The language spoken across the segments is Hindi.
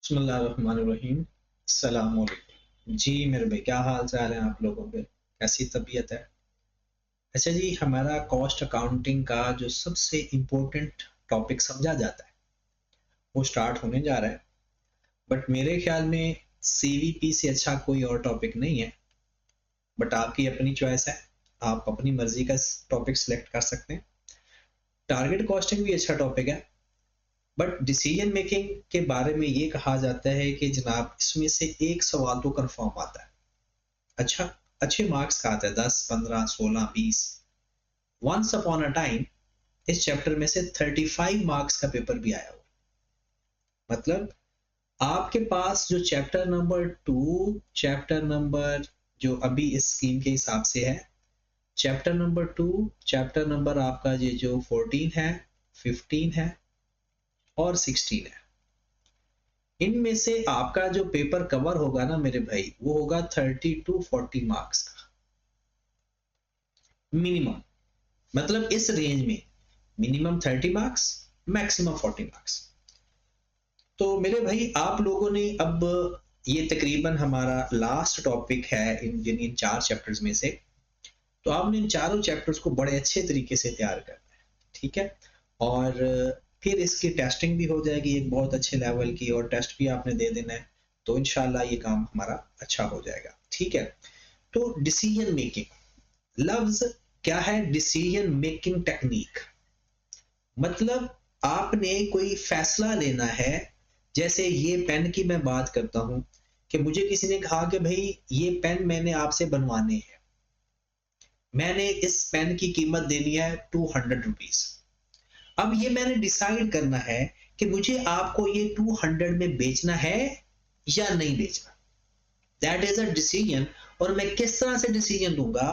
बिस्मिल्लाहिर्रहमानिर्रहीम। अस्सलाम वालेकुम जी मेरे भाई, क्या हाल चाल है आप लोगों के? कैसी तबीयत है? अच्छा जी, हमारा कॉस्ट अकाउंटिंग का जो सबसे इम्पोर्टेंट टॉपिक समझा जाता है वो स्टार्ट होने जा रहा है। बट मेरे ख्याल में सीवीपी से अच्छा कोई और टॉपिक नहीं है। बट आपकी अपनी चॉइस है, आप अपनी मर्जी का टॉपिक सिलेक्ट कर सकते हैं। टारगेट कॉस्टिंग भी अच्छा टॉपिक है, बट डिसीजन मेकिंग के बारे में ये कहा जाता है कि जनाब इसमें से एक सवाल तो कंफर्म आता है। अच्छा, अच्छे मार्क्स का आता है, 10 15 16 20। वंस अपॉन अ टाइम इस चैप्टर में से 35 मार्क्स का पेपर भी आया हुआ। मतलब आपके पास जो चैप्टर नंबर 2, चैप्टर नंबर जो अभी इस स्कीम के हिसाब से है, चैप्टर नंबर 2, चैप्टर नंबर आपका ये जो 14 है, 15 है और 16 है, इनमें से आपका जो पेपर कवर होगा ना मेरे भाई, वो होगा 30 to 40 मार्क्स का मिनिमम। मतलब इस रेंज में मिनिमम 30 मार्क्स, मैक्सिमम 40 मार्क्स। तो मेरे भाई आप लोगों ने अब ये तकरीबन हमारा लास्ट टॉपिक है इन चार चैप्टर्स में से। तो आपने इन चारों चैप्टर्स को बड़े अच्छे तरीके से तैयार करना है, ठीक है। और फिर इसकी टेस्टिंग भी हो जाएगी एक बहुत अच्छे लेवल की, और टेस्ट भी आपने दे देना है। तो इंशाल्लाह ये काम हमारा अच्छा हो जाएगा, ठीक है। तो डिसीजन मेकिंग लफ्ज क्या है? Decision making technique. मतलब आपने कोई फैसला लेना है। जैसे ये पेन की मैं बात करता हूं कि मुझे किसी ने कहा कि भाई ये पेन मैंने आपसे बनवाने हैं, मैंने इस पेन की कीमत देनी है 200 रुपीज। अब ये मैंने डिसाइड करना है कि मुझे आपको ये 200 में बेचना है या नहीं बेचना। That is a decision. और मैं किस तरह से डिसीजन लूंगा?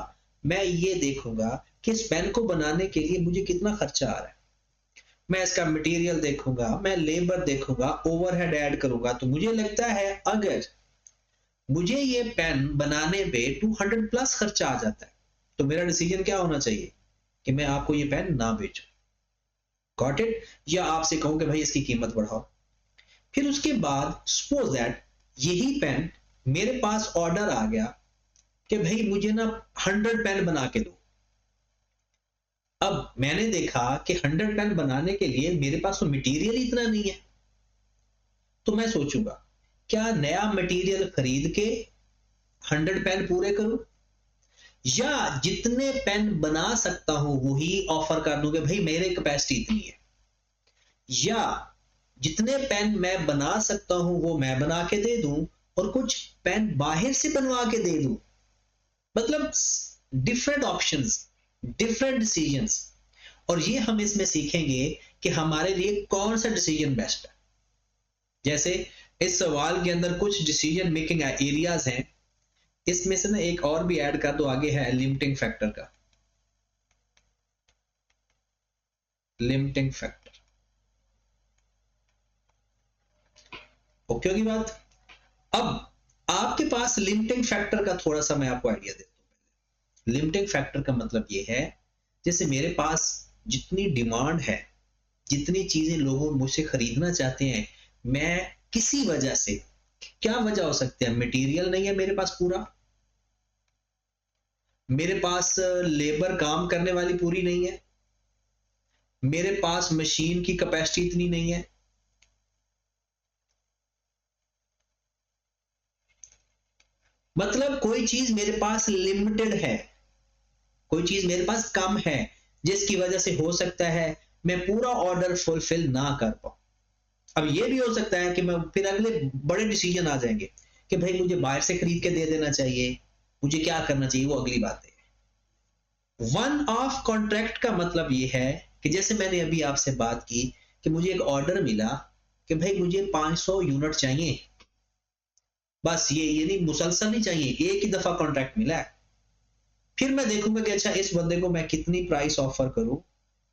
मैं ये देखूंगा कि इस पेन को बनाने के लिए मुझे कितना खर्चा आ रहा है। मैं इसका मटेरियल देखूंगा, मैं लेबर देखूंगा, ओवरहेड ऐड करूंगा। तो मुझे लगता है अगर मुझे ये पेन बनाने पे 200 प्लस खर्चा आ जाता है, तो मेरा डिसीजन क्या होना चाहिए? कि मैं आपको ये पेन ना बेचूं। Got it? या आपसे कहूं कि भाई इसकी कीमत बढ़ाओ। फिर उसके बाद सपोज दैट यही पेन मेरे पास ऑर्डर आ गया कि भाई मुझे ना 100 पेन बना के दो। अब मैंने देखा कि 100 पेन बनाने के लिए मेरे पास तो मटेरियल इतना नहीं है। तो मैं सोचूंगा क्या नया मटेरियल खरीद के 100 पेन पूरे करूं, या जितने पेन बना सकता हूं वही ऑफर कर दूं कि भाई मेरे कैपेसिटी इतनी है, या जितने पेन मैं बना सकता हूं वो मैं बना के दे दूं और कुछ पेन बाहर से बनवा के दे दूं। मतलब डिफरेंट ऑप्शंस, डिफरेंट डिसीजंस। और ये हम इसमें सीखेंगे कि हमारे लिए कौन सा डिसीजन बेस्ट है। जैसे इस सवाल के अंदर कुछ डिसीजन मेकिंग एरियाज हैं, इसमें से ना एक और भी ऐड कर दो, आगे है लिमिटिंग फैक्टर का। लिमिटिंग फैक्टर, ओके होगी बात? अब आपके पास लिमिटिंग फैक्टर का थोड़ा सा मैं आपको आइडिया देता हूं। लिमिटिंग फैक्टर का मतलब ये है, जैसे मेरे पास जितनी डिमांड है, जितनी चीजें लोग मुझसे खरीदना चाहते हैं, मैं किसी वजह से, क्या वजह हो सकती है? मटेरियल नहीं है मेरे पास पूरा, मेरे पास लेबर काम करने वाली पूरी नहीं है, मेरे पास मशीन की कैपेसिटी इतनी नहीं है। मतलब कोई चीज मेरे पास लिमिटेड है, कोई चीज मेरे पास कम है, जिसकी वजह से हो सकता है मैं पूरा ऑर्डर फुलफिल ना कर पाऊं। अब ये भी हो सकता है कि मैं फिर अगले बड़े डिसीजन आ जाएंगे कि भाई मुझे बाहर से खरीद के दे देना चाहिए, मुझे क्या करना चाहिए, वो अगली बात है। वन ऑफ कॉन्ट्रैक्ट का मतलब ये है कि जैसे मैंने अभी आपसे बात की कि मुझे एक ऑर्डर मिला कि भाई मुझे 500 यूनिट चाहिए, बस ये नहीं, मुसलसल नहीं चाहिए, एक ही दफा कॉन्ट्रैक्ट मिला है। फिर मैं देखूंगा कि अच्छा इस बंदे को मैं कितनी प्राइस ऑफर करूं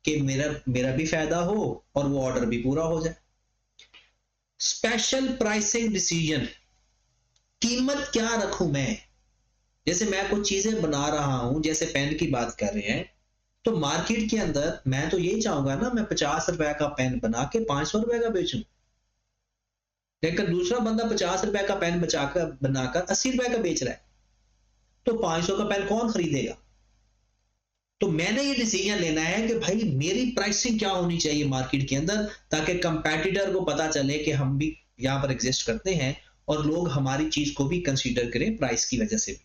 कि मेरा मेरा भी फायदा हो और वो ऑर्डर भी पूरा हो जाए। स्पेशल प्राइसिंग डिसीजन, कीमत क्या रखूं मैं? जैसे मैं कुछ चीजें बना रहा हूं, जैसे पेन की बात कर रहे हैं, तो मार्केट के अंदर मैं तो यही चाहूंगा ना, मैं 50 रुपए का पेन बना के 500 रुपए का बेचूं। लेकिन दूसरा बंदा 50 रुपए का पेन बचाकर बनाकर 80 रुपए का बेच रहा है, तो 500 का पेन कौन खरीदेगा? तो मैंने ये डिसीजन लेना है कि भाई मेरी प्राइसिंग क्या होनी चाहिए मार्केट के अंदर, ताकि कंपैटिटर को पता चले कि हम भी यहाँ पर एग्जिस्ट करते हैं और लोग हमारी चीज को भी कंसीडर करें प्राइस की वजह से भी।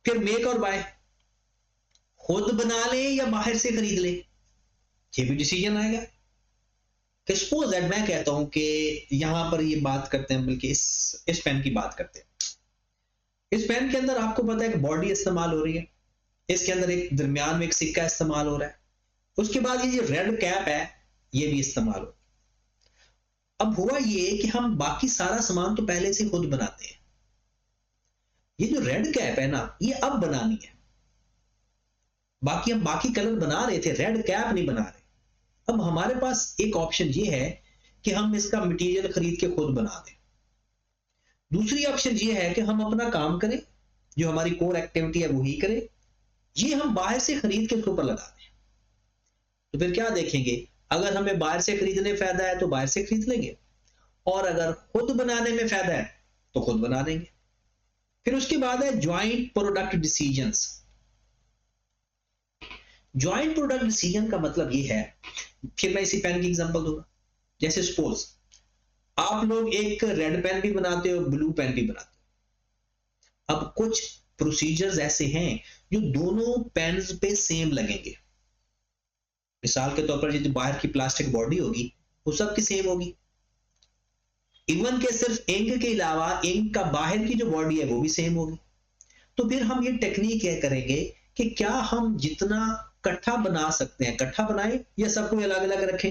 फिर मेक और बाय, खुद बना ले या बाहर से खरीद ले, ये भी डिसीजन आएगा। कि सपोज दैट मैं कहता हूं कि यहां पर ये बात करते हैं, बल्कि इस पेन की बात करते हैं। इस पेन के अंदर आपको पता है कि बॉडी इस्तेमाल हो रही है, इसके अंदर एक दरमियान में एक सिक्का इस्तेमाल हो रहा है, उसके बाद ये जो रेड कैप है ये भी इस्तेमाल हो। अब हुआ ये कि हम बाकी सारा सामान तो पहले से खुद बनाते हैं, ये जो रेड कैप है ना ये अब बनानी है। बाकी हम बाकी कलर बना रहे थे, रेड कैप नहीं बना रहे। अब हमारे पास एक ऑप्शन ये है कि हम इसका मटेरियल खरीद के खुद बना दें। दूसरी ऑप्शन ये है कि हम अपना काम करें, जो हमारी कोर एक्टिविटी है वही करें, ये हम बाहर से खरीद के इसके ऊपर लगा दें। तो फिर क्या देखेंगे, अगर हमें बाहर से खरीदने फायदा है तो बाहर से खरीद लेंगे, और अगर खुद बनाने में फायदा है तो खुद बना देंगे। फिर उसके बाद है joint product decisions. Joint product decision का मतलब ये है, फिर मैं इसी पेन की एग्जांपल दूंगा। जैसे सपोज आप लोग एक रेड पेन भी बनाते हो, ब्लू पेन भी बनाते हो। अब कुछ प्रोसीजर्स ऐसे हैं जो दोनों पेन्स पे सेम लगेंगे। मिसाल के तौर पर जो बाहर की प्लास्टिक बॉडी होगी वो सबकी सेम होगी। इवन के सिर्फ इंक के अलावा इंक का बाहर की जो बॉडी है वो भी सेम होगी। तो फिर हम ये टेक्निक क्या करेंगे कि क्या हम जितना इकट्ठा बना सकते हैं इकट्ठा बनाएं या सबको अलग अलग रखें।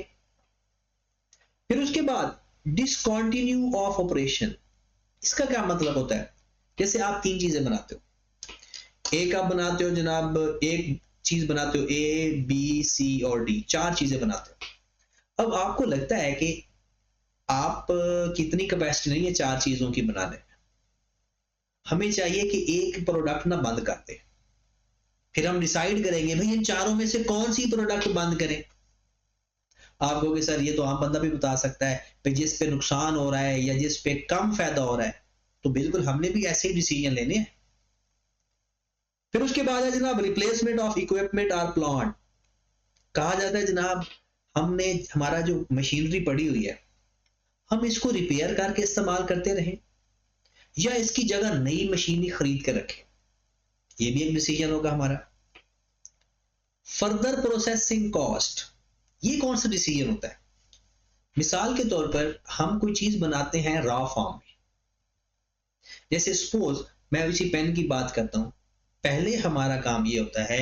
फिर उसके बाद डिसकंटिन्यू ऑफ ऑपरेशन, इसका क्या मतलब होता है? जैसे आप 3 चीजें बनाते हो, एक आप बनाते हो जनाब, एक चीज बनाते हो ए बी सी और डी, 4 चीजें बनाते हो। अब आपको लगता है कि आप कितनी कैपेसिटी नहीं है 4 चीजों की बनाने में, हमें चाहिए कि एक प्रोडक्ट ना बंद करते। फिर हम डिसाइड करेंगे भाई इन चारों में से कौन सी प्रोडक्ट बंद करें। आप कहोगे सर ये तो आम बंदा भी बता सकता है, भाई जिस पे नुकसान हो रहा है या जिस पे कम फायदा हो रहा है। तो बिल्कुल हमने भी ऐसे ही डिसीजन लेने हैं। फिर उसके बाद है जनाब रिप्लेसमेंट ऑफ इक्विपमेंट और प्लांट। कहा जाता है जनाब हमने हमारा जो मशीनरी पड़ी हुई है हम इसको रिपेयर करके इस्तेमाल करते रहें या इसकी जगह नई मशीनरी खरीद के रखें, ये भी एक डिसीजन होगा हमारा। फर्दर प्रोसेसिंग कॉस्ट, ये कौन सा डिसीजन होता है? मिसाल के तौर पर हम कोई चीज बनाते हैं रॉ फॉर्म में, जैसे सपोज मैं इसी पेन की बात करता हूं। पहले हमारा काम ये होता है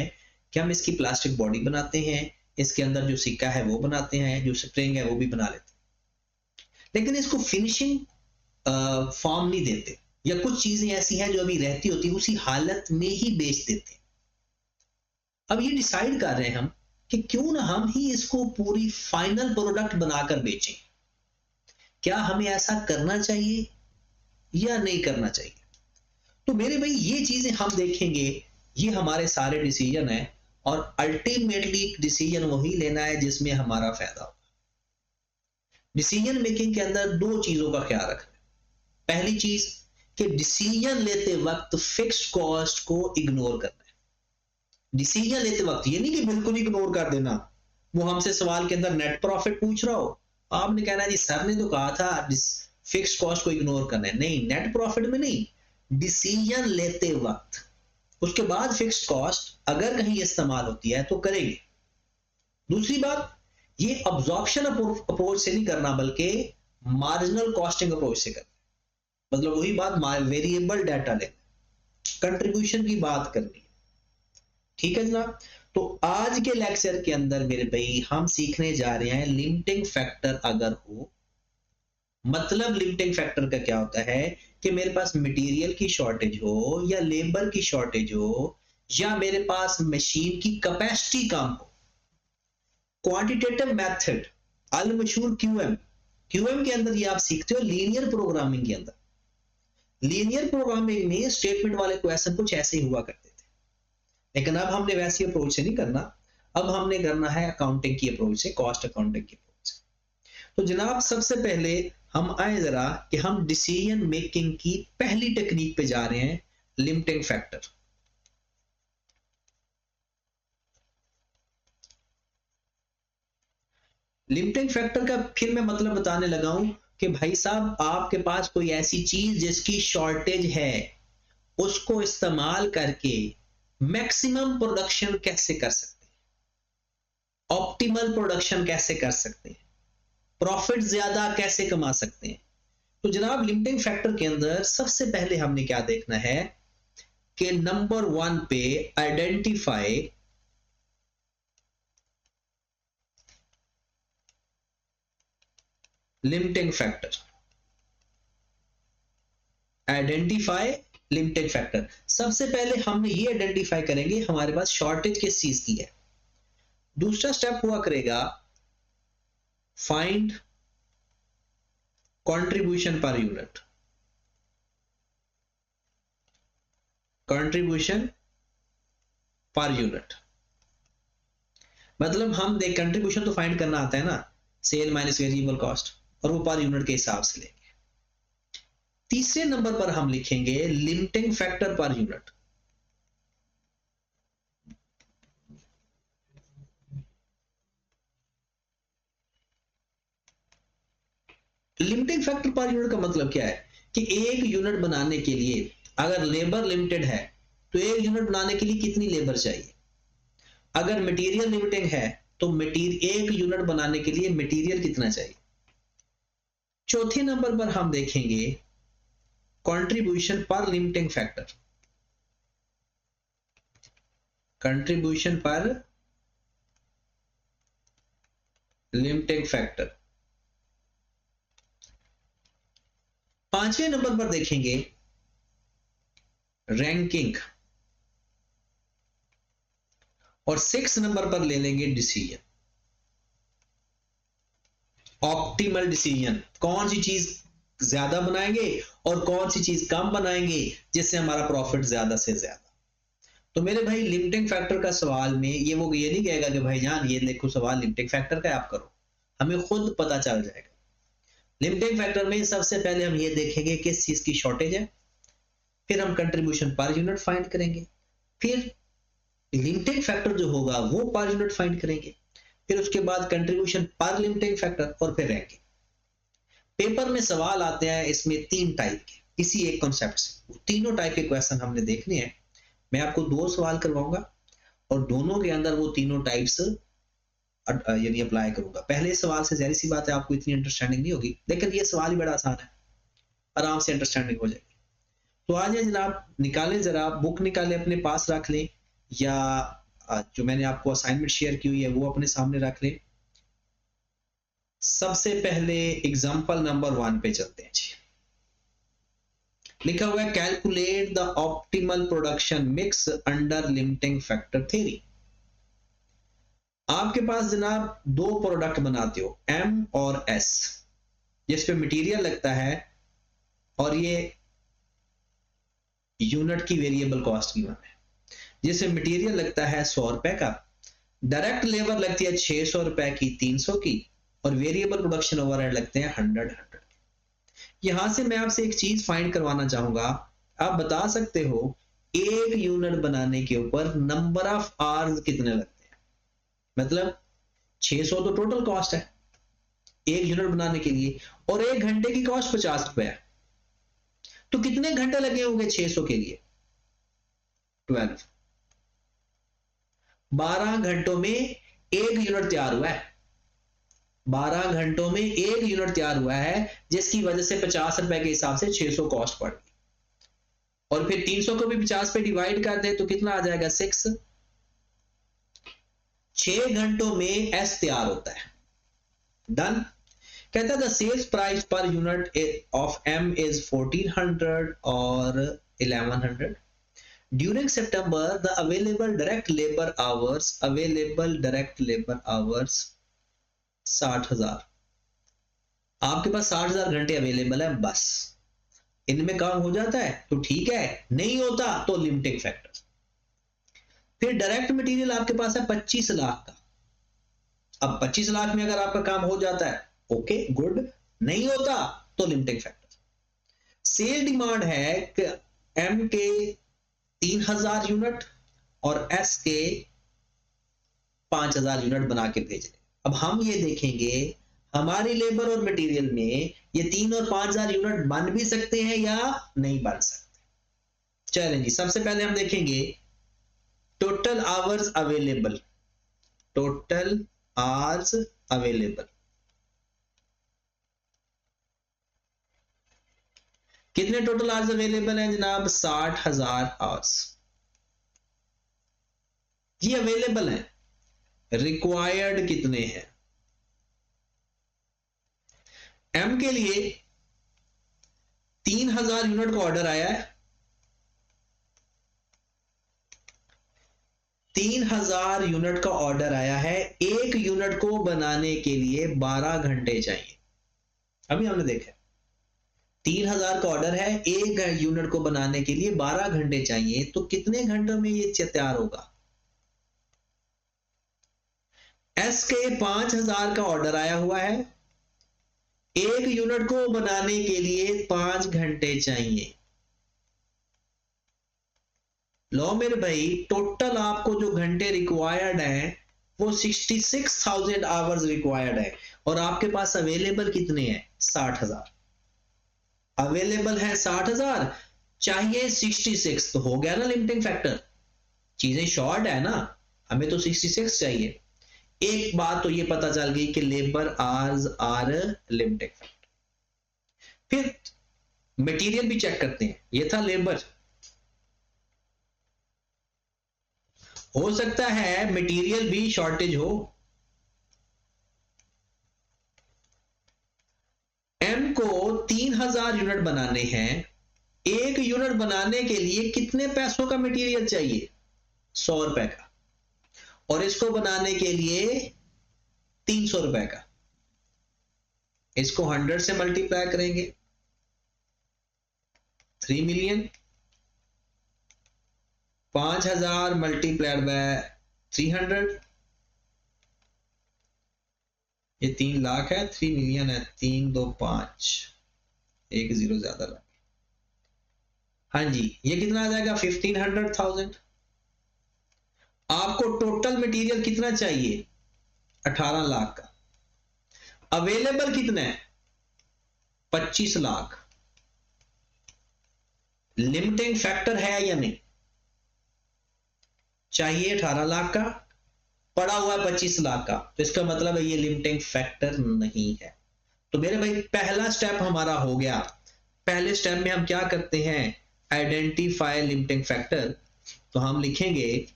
कि हम इसकी प्लास्टिक बॉडी बनाते हैं, इसके अंदर जो सिक्का है वो बनाते हैं, जो स्प्रिंग है वो भी बना लेते हैं, लेकिन इसको फिनिशिंग फॉर्म नहीं देते, या कुछ चीजें ऐसी हैं जो अभी रहती होती उसी हालत में ही बेच देते हैं। अब ये डिसाइड कर रहे हैं हम कि क्यों ना हम ही इसको पूरी फाइनल प्रोडक्ट बनाकर बेचें। क्या हमें ऐसा करना चाहिए या नहीं करना चाहिए? तो मेरे भाई ये चीजें हम देखेंगे, ये हमारे सारे डिसीजन है, और अल्टीमेटली डिसीजन वही लेना है जिसमें हमारा फायदा हो। डिसीजन मेकिंग के अंदर 2 चीजों का ख्याल रखना है। पहली चीज कि डिसीजन लेते वक्त फिक्स्ड कॉस्ट को इग्नोर करना है। डिसीजन लेते वक्त ये नहीं कि बिल्कुल इग्नोर कर देना, वो हमसे सवाल के अंदर नेट प्रॉफिट पूछ रहा हो, आपने कहना जी सर ने तो कहा था फिक्स्ड कॉस्ट को इग्नोर करना है। नहीं, नेट प्रॉफिट में नहीं, डिसीजन लेते वक्त। उसके बाद फिक्स्ड कॉस्ट अगर कहीं इस्तेमाल होती है तो करेंगे। दूसरी बात, ये अब्जॉर्प्शन अप्रोच से नहीं करना बल्कि मार्जिनल कॉस्टिंग अप्रोच से करना। मतलब वही बात, वेरिएबल डाटा लेना, कंट्रीब्यूशन की बात करनी है। ठीक है जनाब। तो आज के लेक्चर के अंदर मेरे भाई हम सीखने जा रहे हैं लिमिटिंग फैक्टर अगर हो। मतलब लिमिटिंग फैक्टर का क्या होता है कि मेरे पास मटेरियल की शॉर्टेज हो या लेबर की शॉर्टेज हो या मेरे पास मशीन की कैपेसिटी कम हो। क्वांटिटेटिव मेथड अल मशहूर क्यूएम के अंदर ये आप सीखते हो लीनियर प्रोग्रामिंग के अंदर। लीनियर प्रोग्रामिंग में स्टेटमेंट वाले क्वेश्चन कुछ ऐसे ही हुआ करते थे, लेकिन अब हमने वैसी अप्रोच से नहीं करना, अब हमने करना है अकाउंटिंग की अप्रोच से, कॉस्ट अकाउंटिंग की अप्रोच से। तो जनाब सबसे पहले हम आए जरा कि हम डिसीजन मेकिंग की पहली टेक्निक पे जा रहे हैं, लिमिटिंग फैक्टर। लिमिटिंग फैक्टर का फिर मैं मतलब बताने लगा हूं कि भाई साहब आपके पास कोई ऐसी चीज जिसकी शॉर्टेज है, उसको इस्तेमाल करके मैक्सिमम प्रोडक्शन कैसे कर सकते हैं, ऑप्टिमल प्रोडक्शन कैसे कर सकते हैं, प्रॉफिट ज्यादा कैसे कमा सकते हैं। तो जनाब लिमिटिंग फैक्टर के अंदर सबसे पहले हमने क्या देखना है कि नंबर 1 पे identify limiting factor. Identify limiting factor, सबसे पहले हम ये आइडेंटिफाई करेंगे हमारे पास शॉर्टेज किस चीज की है। दूसरा स्टेप हुआ करेगा find contribution per unit. Contribution per unit मतलब हम देख कंट्रीब्यूशन तो फाइंड करना आता है ना, सेल माइनस वेरिएबल कॉस्ट, और वो पर यूनिट के हिसाब से लेंगे। तीसरे नंबर पर हम लिखेंगे limiting factor per unit. Limiting factor per unit का मतलब क्या है कि एक यूनिट बनाने के लिए अगर लेबर लिमिटेड है तो एक यूनिट बनाने के लिए कितनी लेबर चाहिए। अगर मटेरियल लिमिटिंग है तो मटेरियल एक यूनिट बनाने के लिए मटेरियल कितना चाहिए। चौथे नंबर पर हम देखेंगे contribution per limiting factor. Contribution per limiting factor. पांचवें नंबर पर देखेंगे रैंकिंग, और 6 नंबर पर ले लेंगे डिसीजन, ऑप्टिमल डिसीजन, कौन सी चीज ज्यादा बनाएंगे और कौन सी चीज कम बनाएंगे जिससे हमारा प्रॉफिट ज्यादा से ज्यादा। तो मेरे भाई लिमिटिंग फैक्टर का सवाल में ये वो ये नहीं कहेगा कि भाई जान ये देखो सवाल लिमिटिंग फैक्टर का है आप करो, हमें खुद पता चल जाएगा। लिमिटिंग फैक्टर में सबसे पहले हम ये देखेंगे किस चीज की शॉर्टेज है, फिर हम कंट्रीब्यूशन पर यूनिट फाइंड करेंगे, फिर लिमिटिंग फैक्टर जो होगा वो पर यूनिट फाइंड करेंगे, फिर उसके बाद कंट्रीब्यूशन पर लिमिटिंग फैक्टर, और फिर रैंकिंग। पेपर में सवाल आते हैं इसमें 3 टाइप के, इसी एक कॉन्सेप्ट से तीनों टाइप के क्वेश्चन हमने देखने हैं। मैं आपको 2 सवाल करवाऊंगा और दोनों के अंदर वो तीनों टाइप्स यानी अप्लाई करूंगा। पहले सवाल से जाहिर सी बात है आपको इतनी अंडरस्टैंडिंग नहीं होगी, लेकिन ये सवाल ही बड़ा आसान है, आराम से अंडरस्टैंडिंग हो जाएगी। तो आज जनाब निकालें, जरा बुक निकालें अपने पास रख लें, या जो मैंने आपको असाइनमेंट शेयर की हुई है वो अपने सामने रख लें। सबसे पहले एग्जांपल नंबर 1 पे चलते हैं जी। लिखा हुआ है calculate the optimal production mix under limiting factor theory. आपके पास जनाब 2 प्रोडक्ट बनाते हो M और S, जिस पे मटेरियल लगता है और ये यूनिट की वेरिएबल कॉस्ट की है, जिसमें मटेरियल लगता है 100 रुपए का, डायरेक्ट लेबर लगती है 600 रुपए की 300 की, और वेरिएबल प्रोडक्शन ओवरहेड लगते हैं 100। यहां से मैं आपसे एक चीज फाइंड करवाना चाहूंगा, आप बता सकते हो एक यूनिट बनाने के ऊपर नंबर ऑफ आवर्स कितने लगते हैं। मतलब 600 तो टोटल कॉस्ट है एक यूनिट बनाने के लिए, और 1 घंटे की कॉस्ट 50 रुपए है, तो कितने घंटे लगे होंगे 600 के लिए। 12 12 घंटों में एक यूनिट तैयार हुआ है। 12 घंटों में एक यूनिट तैयार हुआ है, जिसकी वजह से 50 रुपए के हिसाब से 600 कॉस्ट पड़ गई, और फिर 300 को भी 50 पे डिवाइड कर दे तो कितना आ जाएगा 6। 6 घंटों में एस तैयार होता है। डन। कहता है the sales price per unit of M is 1400 और 1100 during September. The available direct labour hours 60,000। आपके पास 60,000 घंटे अवेलेबल है, बस इनमें काम हो जाता है तो ठीक है, नहीं होता तो लिमिटिंग फैक्टर। फिर डायरेक्ट मटेरियल आपके पास है 25 लाख का। अब 25 लाख में अगर आपका काम हो जाता है ओके गुड, नहीं होता तो लिमिटिंग फैक्टर। सेल डिमांड है कि एम के 3000 यूनिट और एस के 5000 यूनिट बना के भेज रहे। अब हम ये देखेंगे हमारी लेबर और मटेरियल में ये 3 और 5000 यूनिट बन भी सकते हैं या नहीं बन सकते। चलें जी, सबसे पहले हम देखेंगे total hours available. Total hours available कितने टोटल आवर्स अवेलेबल हैं जनाब? 60,000 आवर्स ये अवेलेबल हैं। रिक्वायर्ड कितने हैं? एम के लिए 3000 यूनिट का ऑर्डर आया है। 3000 यूनिट का ऑर्डर आया है। एक यूनिट को बनाने के लिए 12 घंटे चाहिए। अभी हमने देखा 3000 का ऑर्डर है, एक यूनिट को बनाने के लिए 12 घंटे चाहिए, तो कितने घंटों में ये तैयार होगा? एस के 5000 का ऑर्डर आया हुआ है, एक यूनिट को बनाने के लिए 5 घंटे चाहिए। लो मेरे भाई, टोटल आपको जो घंटे रिक्वायर्ड है वो 66,000 आवर्स रिक्वायर्ड है, और आपके पास अवेलेबल कितने हैं? 60,000 अवेलेबल है। 60,000 चाहिए 66, तो हो गया ना लिमिटिंग फैक्टर। चीजें शॉर्ट है ना, हमें तो 66 चाहिए। एक बात तो ये पता चल गई कि labour hours are limiting factor. फिर मटेरियल भी चेक करते हैं। ये था लेबर। हो सकता है मटेरियल भी शॉर्टेज हो। एम को 3000 यूनिट बनाने हैं। एक यूनिट बनाने के लिए कितने पैसों का मटेरियल चाहिए? 100 रुपए का। और इसको बनाने के लिए 300 रुपए का। इसको 100 से मल्टीप्लाई करेंगे, 3 मिलियन। 5000 मल्टीप्लाइड बाय 300, ये 3 लाख है। 3 मिलियन है, 3 2 5, एक जीरो ज्यादा लगा। हाँ जी, ये कितना आ जाएगा? 1500,000। आपको टोटल मटेरियल कितना चाहिए? 18 लाख का। अवेलेबल कितना है? 25 लाख। लिमिटिंग फैक्टर है या नहीं? चाहिए 18 लाख का, पड़ा हुआ है 25 लाख का, तो इसका मतलब है ये लिमिटिंग फैक्टर नहीं है। तो मेरे भाई पहला स्टेप हमारा हो गया। पहले स्टेप में हम क्या करते हैं? Identify limiting factor. तो हम लिखेंगे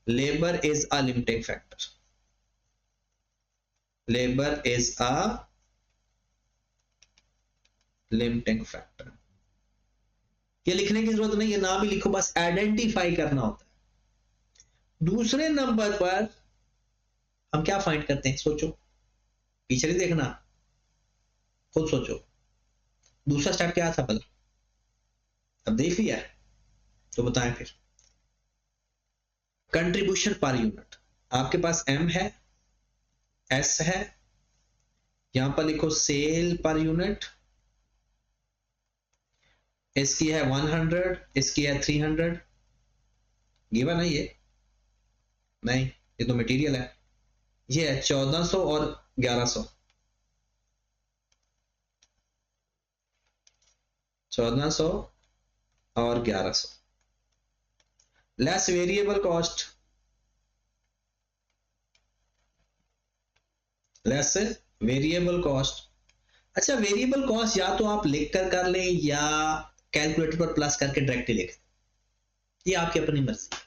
labour is a limiting factor. Labour is a limiting factor. ये लिखने की जरूरत नहीं है, नाम ही लिखो, बस आइडेंटिफाई करना होता है। दूसरे नंबर पर हम क्या फाइंड करते हैं? सोचो, पीछे नहीं देखना, खुद सोचो। दूसरा स्टेप क्या था भला? अब देख लिया तो बताएं फिर। Contribution per unit. आपके पास एम है, एस है, यहां पर लिखो सेल पर यूनिट। इसकी है 100, इसकी है 300। गिवन है ये? नहीं, ये तो मटेरियल है। ये है 1400 और 1100। 1400 और 1100 less variable cost. Less variable cost. अच्छा, वेरिएबल कॉस्ट या तो आप लिख कर लें या कैलकुलेटर पर प्लस करके डायरेक्टली लिख दें, ये आपकी अपनी मर्जी।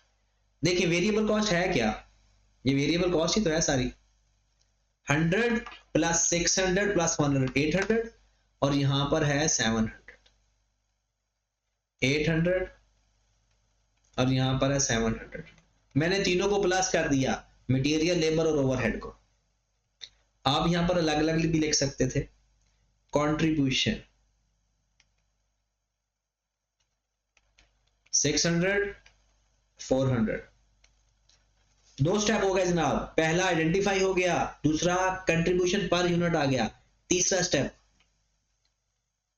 देखिए वेरिएबल कॉस्ट है क्या? ये वेरिएबल कॉस्ट ही तो है सारी। 100 प्लस 600 प्लस 100 800, और यहां पर है 700 800, और यहां पर है 700। मैंने तीनों को प्लस कर दिया, मटेरियल, लेबर और ओवरहेड को। आप यहां पर अलग अलग भी लिख सकते थे। कंट्रीब्यूशन 600 400। दो स्टेप हो गए जनाब। पहला आइडेंटिफाई हो गया, दूसरा कंट्रीब्यूशन पर यूनिट आ गया, तीसरा स्टेप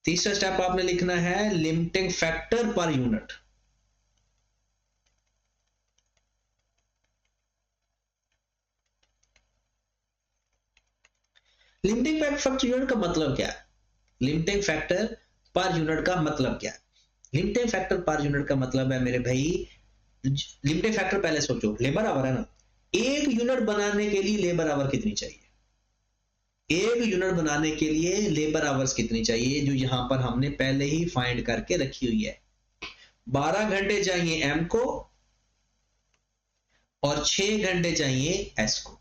तीसरा स्टेप आपने लिखना है limiting factor per unit. Limiting factor unit का मतलब क्या है? लिमिटिंग फैक्टर पर यूनिट का मतलब क्या है? लिमिटिंग फैक्टर पर यूनिट का मतलब है मेरे भाई, लिमिटिंग फैक्टर पहले सोचो, लेबर आवर है ना, एक यूनिट बनाने के लिए लेबर आवर कितनी चाहिए? एक यूनिट बनाने के लिए लेबर आवर्स कितनी चाहिए, जो यहां पर हमने पहले ही फाइंड करके रखी हुई है। 12 घंटे चाहिए एम को और 6 घंटे चाहिए एस को।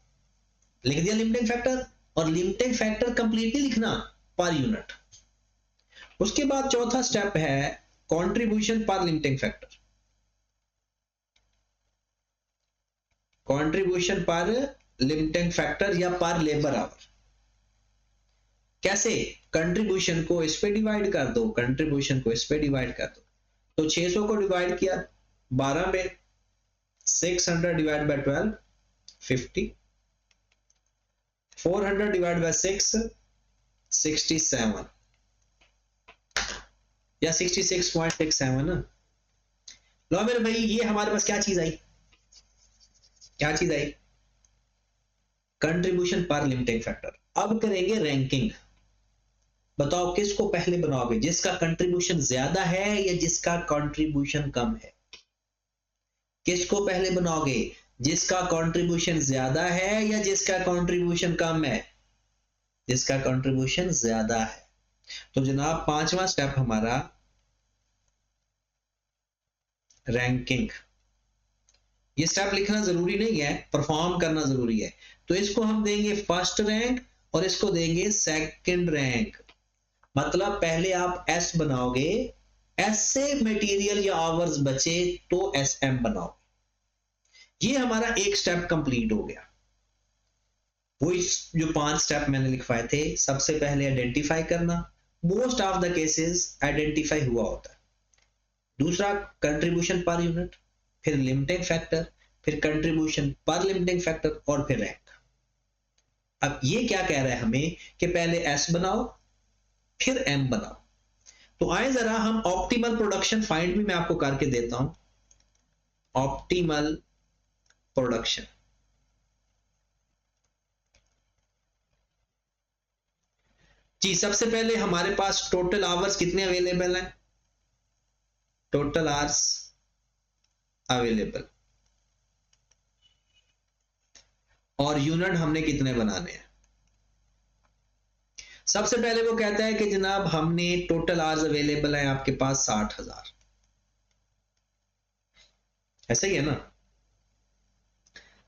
लिख दिया लिमिटिंग फैक्टर। और लिमिटिंग फैक्टर कंप्लीटली लिखना पर यूनिट। उसके बाद चौथा स्टेप है contribution per limiting factor. Contribution per limiting factor या पर लेबर आवर। कैसे? कंट्रीब्यूशन को इस पे डिवाइड कर दो, कंट्रीब्यूशन को इस पे डिवाइड कर दो। तो 600 को डिवाइड किया 12 में, 600 डिवाइड बाय 12 50, 400 डिवाइड बाय 6 67 या 66.67 ना। लो मेरे भाई, ये हमारे पास क्या चीज आई? क्या चीज आई? Contribution per limiting factor. अब करेंगे रैंकिंग। बताओ किसको पहले बनाओगे, जिसका कंट्रीब्यूशन ज्यादा है या जिसका कंट्रीब्यूशन कम है? किसको पहले बनाओगे, जिसका कंट्रीब्यूशन ज्यादा है या जिसका कंट्रीब्यूशन कम है? जिसका कंट्रीब्यूशन ज्यादा है। तो जनाब पांचवा स्टेप हमारा रैंकिंग। ये स्टेप लिखना जरूरी नहीं है, परफॉर्म करना जरूरी है। तो इसको हम देंगे फर्स्ट रैंक और इसको देंगे सेकंड रैंक। मतलब पहले आप एस बनाओगे, एस से मटेरियल या आवर्स बचे तो एस एम बनाओगे। ये हमारा एक स्टेप कंप्लीट हो गया। वो जो 5 स्टेप मैंने लिखवाए थे, सबसे पहले आइडेंटिफाई करना। Most of the cases identify हुआ होता है। दूसरा कंट्रीब्यूशन पर यूनिट, फिर लिमिटिंग फैक्टर, फिर कंट्रीब्यूशन पर लिमिटिंग फैक्टर और फिर रैंक। अब ये क्या कह रहा है हमें कि पहले एस बनाओ फिर एम बनाओ। तो आए जरा हम ऑप्टिमल प्रोडक्शन फाइंड भी मैं आपको करके देता हूं। ऑप्टिमल प्रोडक्शन, जी सबसे पहले हमारे पास टोटल आवर्स कितने अवेलेबल हैं? टोटल आवर्स अवेलेबल, और यूनिट हमने कितने बनाने हैं? सबसे पहले वो कहता है कि जनाब हमने टोटल आवर्स अवेलेबल है आपके पास 60,000। ऐसा ही है ना।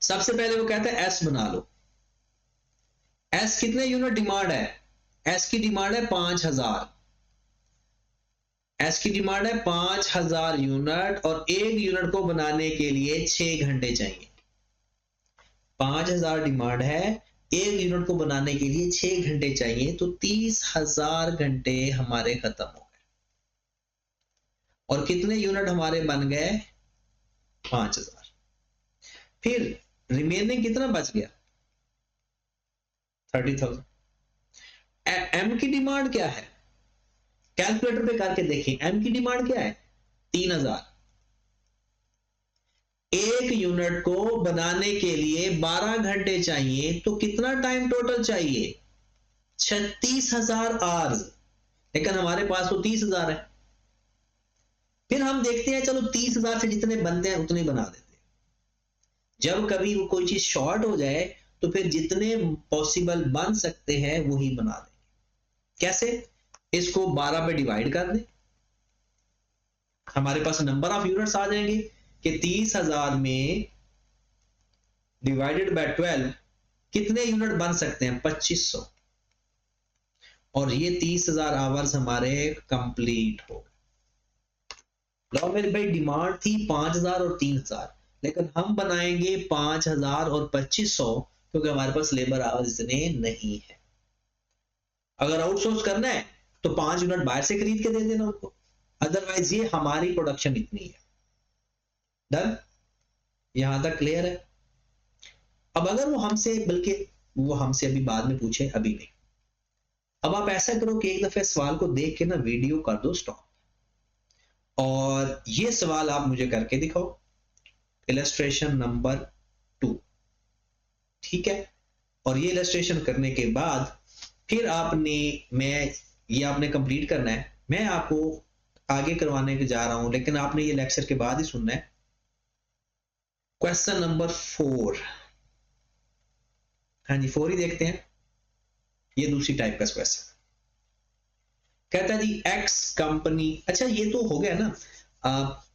सबसे पहले वो कहता है एस बना लो। एस कितने यूनिट डिमांड है? एस की डिमांड है 5,000। एस की डिमांड है 5,000 यूनिट और एक यूनिट को बनाने के लिए 6 घंटे चाहिए। 5,000 डिमांड है, एक यूनिट को बनाने के लिए 6 घंटे चाहिए, तो 30,000 घंटे हमारे खत्म हो गए। और कितने यूनिट हमारे बन गए? 5,000। फिर रिमेनिंग कितना बच गया? 30,000। एम की डिमांड क्या है? कैलकुलेटर पे करके देखें, एम की डिमांड क्या है? 3,000। एक यूनिट को बनाने के लिए 12 घंटे चाहिए, तो कितना टाइम टोटल चाहिए? 36,000 आवर्स। लेकिन हमारे पास तो 30,000 है। फिर हम देखते हैं, चलो 30,000 से जितने बनते हैं उतने बना देते हैं। जब कभी वो कोई चीज शॉर्ट हो जाए तो फिर जितने पॉसिबल बन सकते हैं वही बना देंगे। कैसे? इसको 12 पे डिवाइड कर दें, हमारे पास नंबर ऑफ यूनिट्स आ जाएंगे कि 30,000 में डिवाइडेड बाय 12 कितने यूनिट बन सकते हैं? 2500। और ये 30,000 आवर्स हमारे कंप्लीट हो गए। लो मेरे भाई, डिमांड थी 5,000 और 3,000, लेकिन हम बनाएंगे 5,000 और 2500 क्योंकि हमारे पास लेबर आवर्स इतने नहीं है। अगर आउटसोर्स करना है तो 5 यूनिट बाहर से खरीद के दे देना उनको, अदरवाइज ये हमारी प्रोडक्शन इतनी है। डन? यहां तक क्लियर है? अब अगर वो हमसे, बल्कि वो हमसे अभी बाद में पूछे, अभी नहीं, अब आप ऐसा करो कि एक दफे सवाल को देख के ना वीडियो कर दो स्टॉप, और ये सवाल आप मुझे करके दिखाओ, इलस्ट्रेशन नंबर 2, ठीक है। और ये इलस्ट्रेशन करने के बाद फिर ये आपने कंप्लीट करना है। मैं आपको आगे करवाने के जा रहा हूं, लेकिन आपने ये लेक्चर के बाद ही सुनना है। क्वेश्चन नंबर 4, हाँ जी 4 ही देखते हैं। ये दूसरी टाइप का क्वेश्चन कहता है जी एक्स कंपनी, अच्छा ये तो हो गया ना,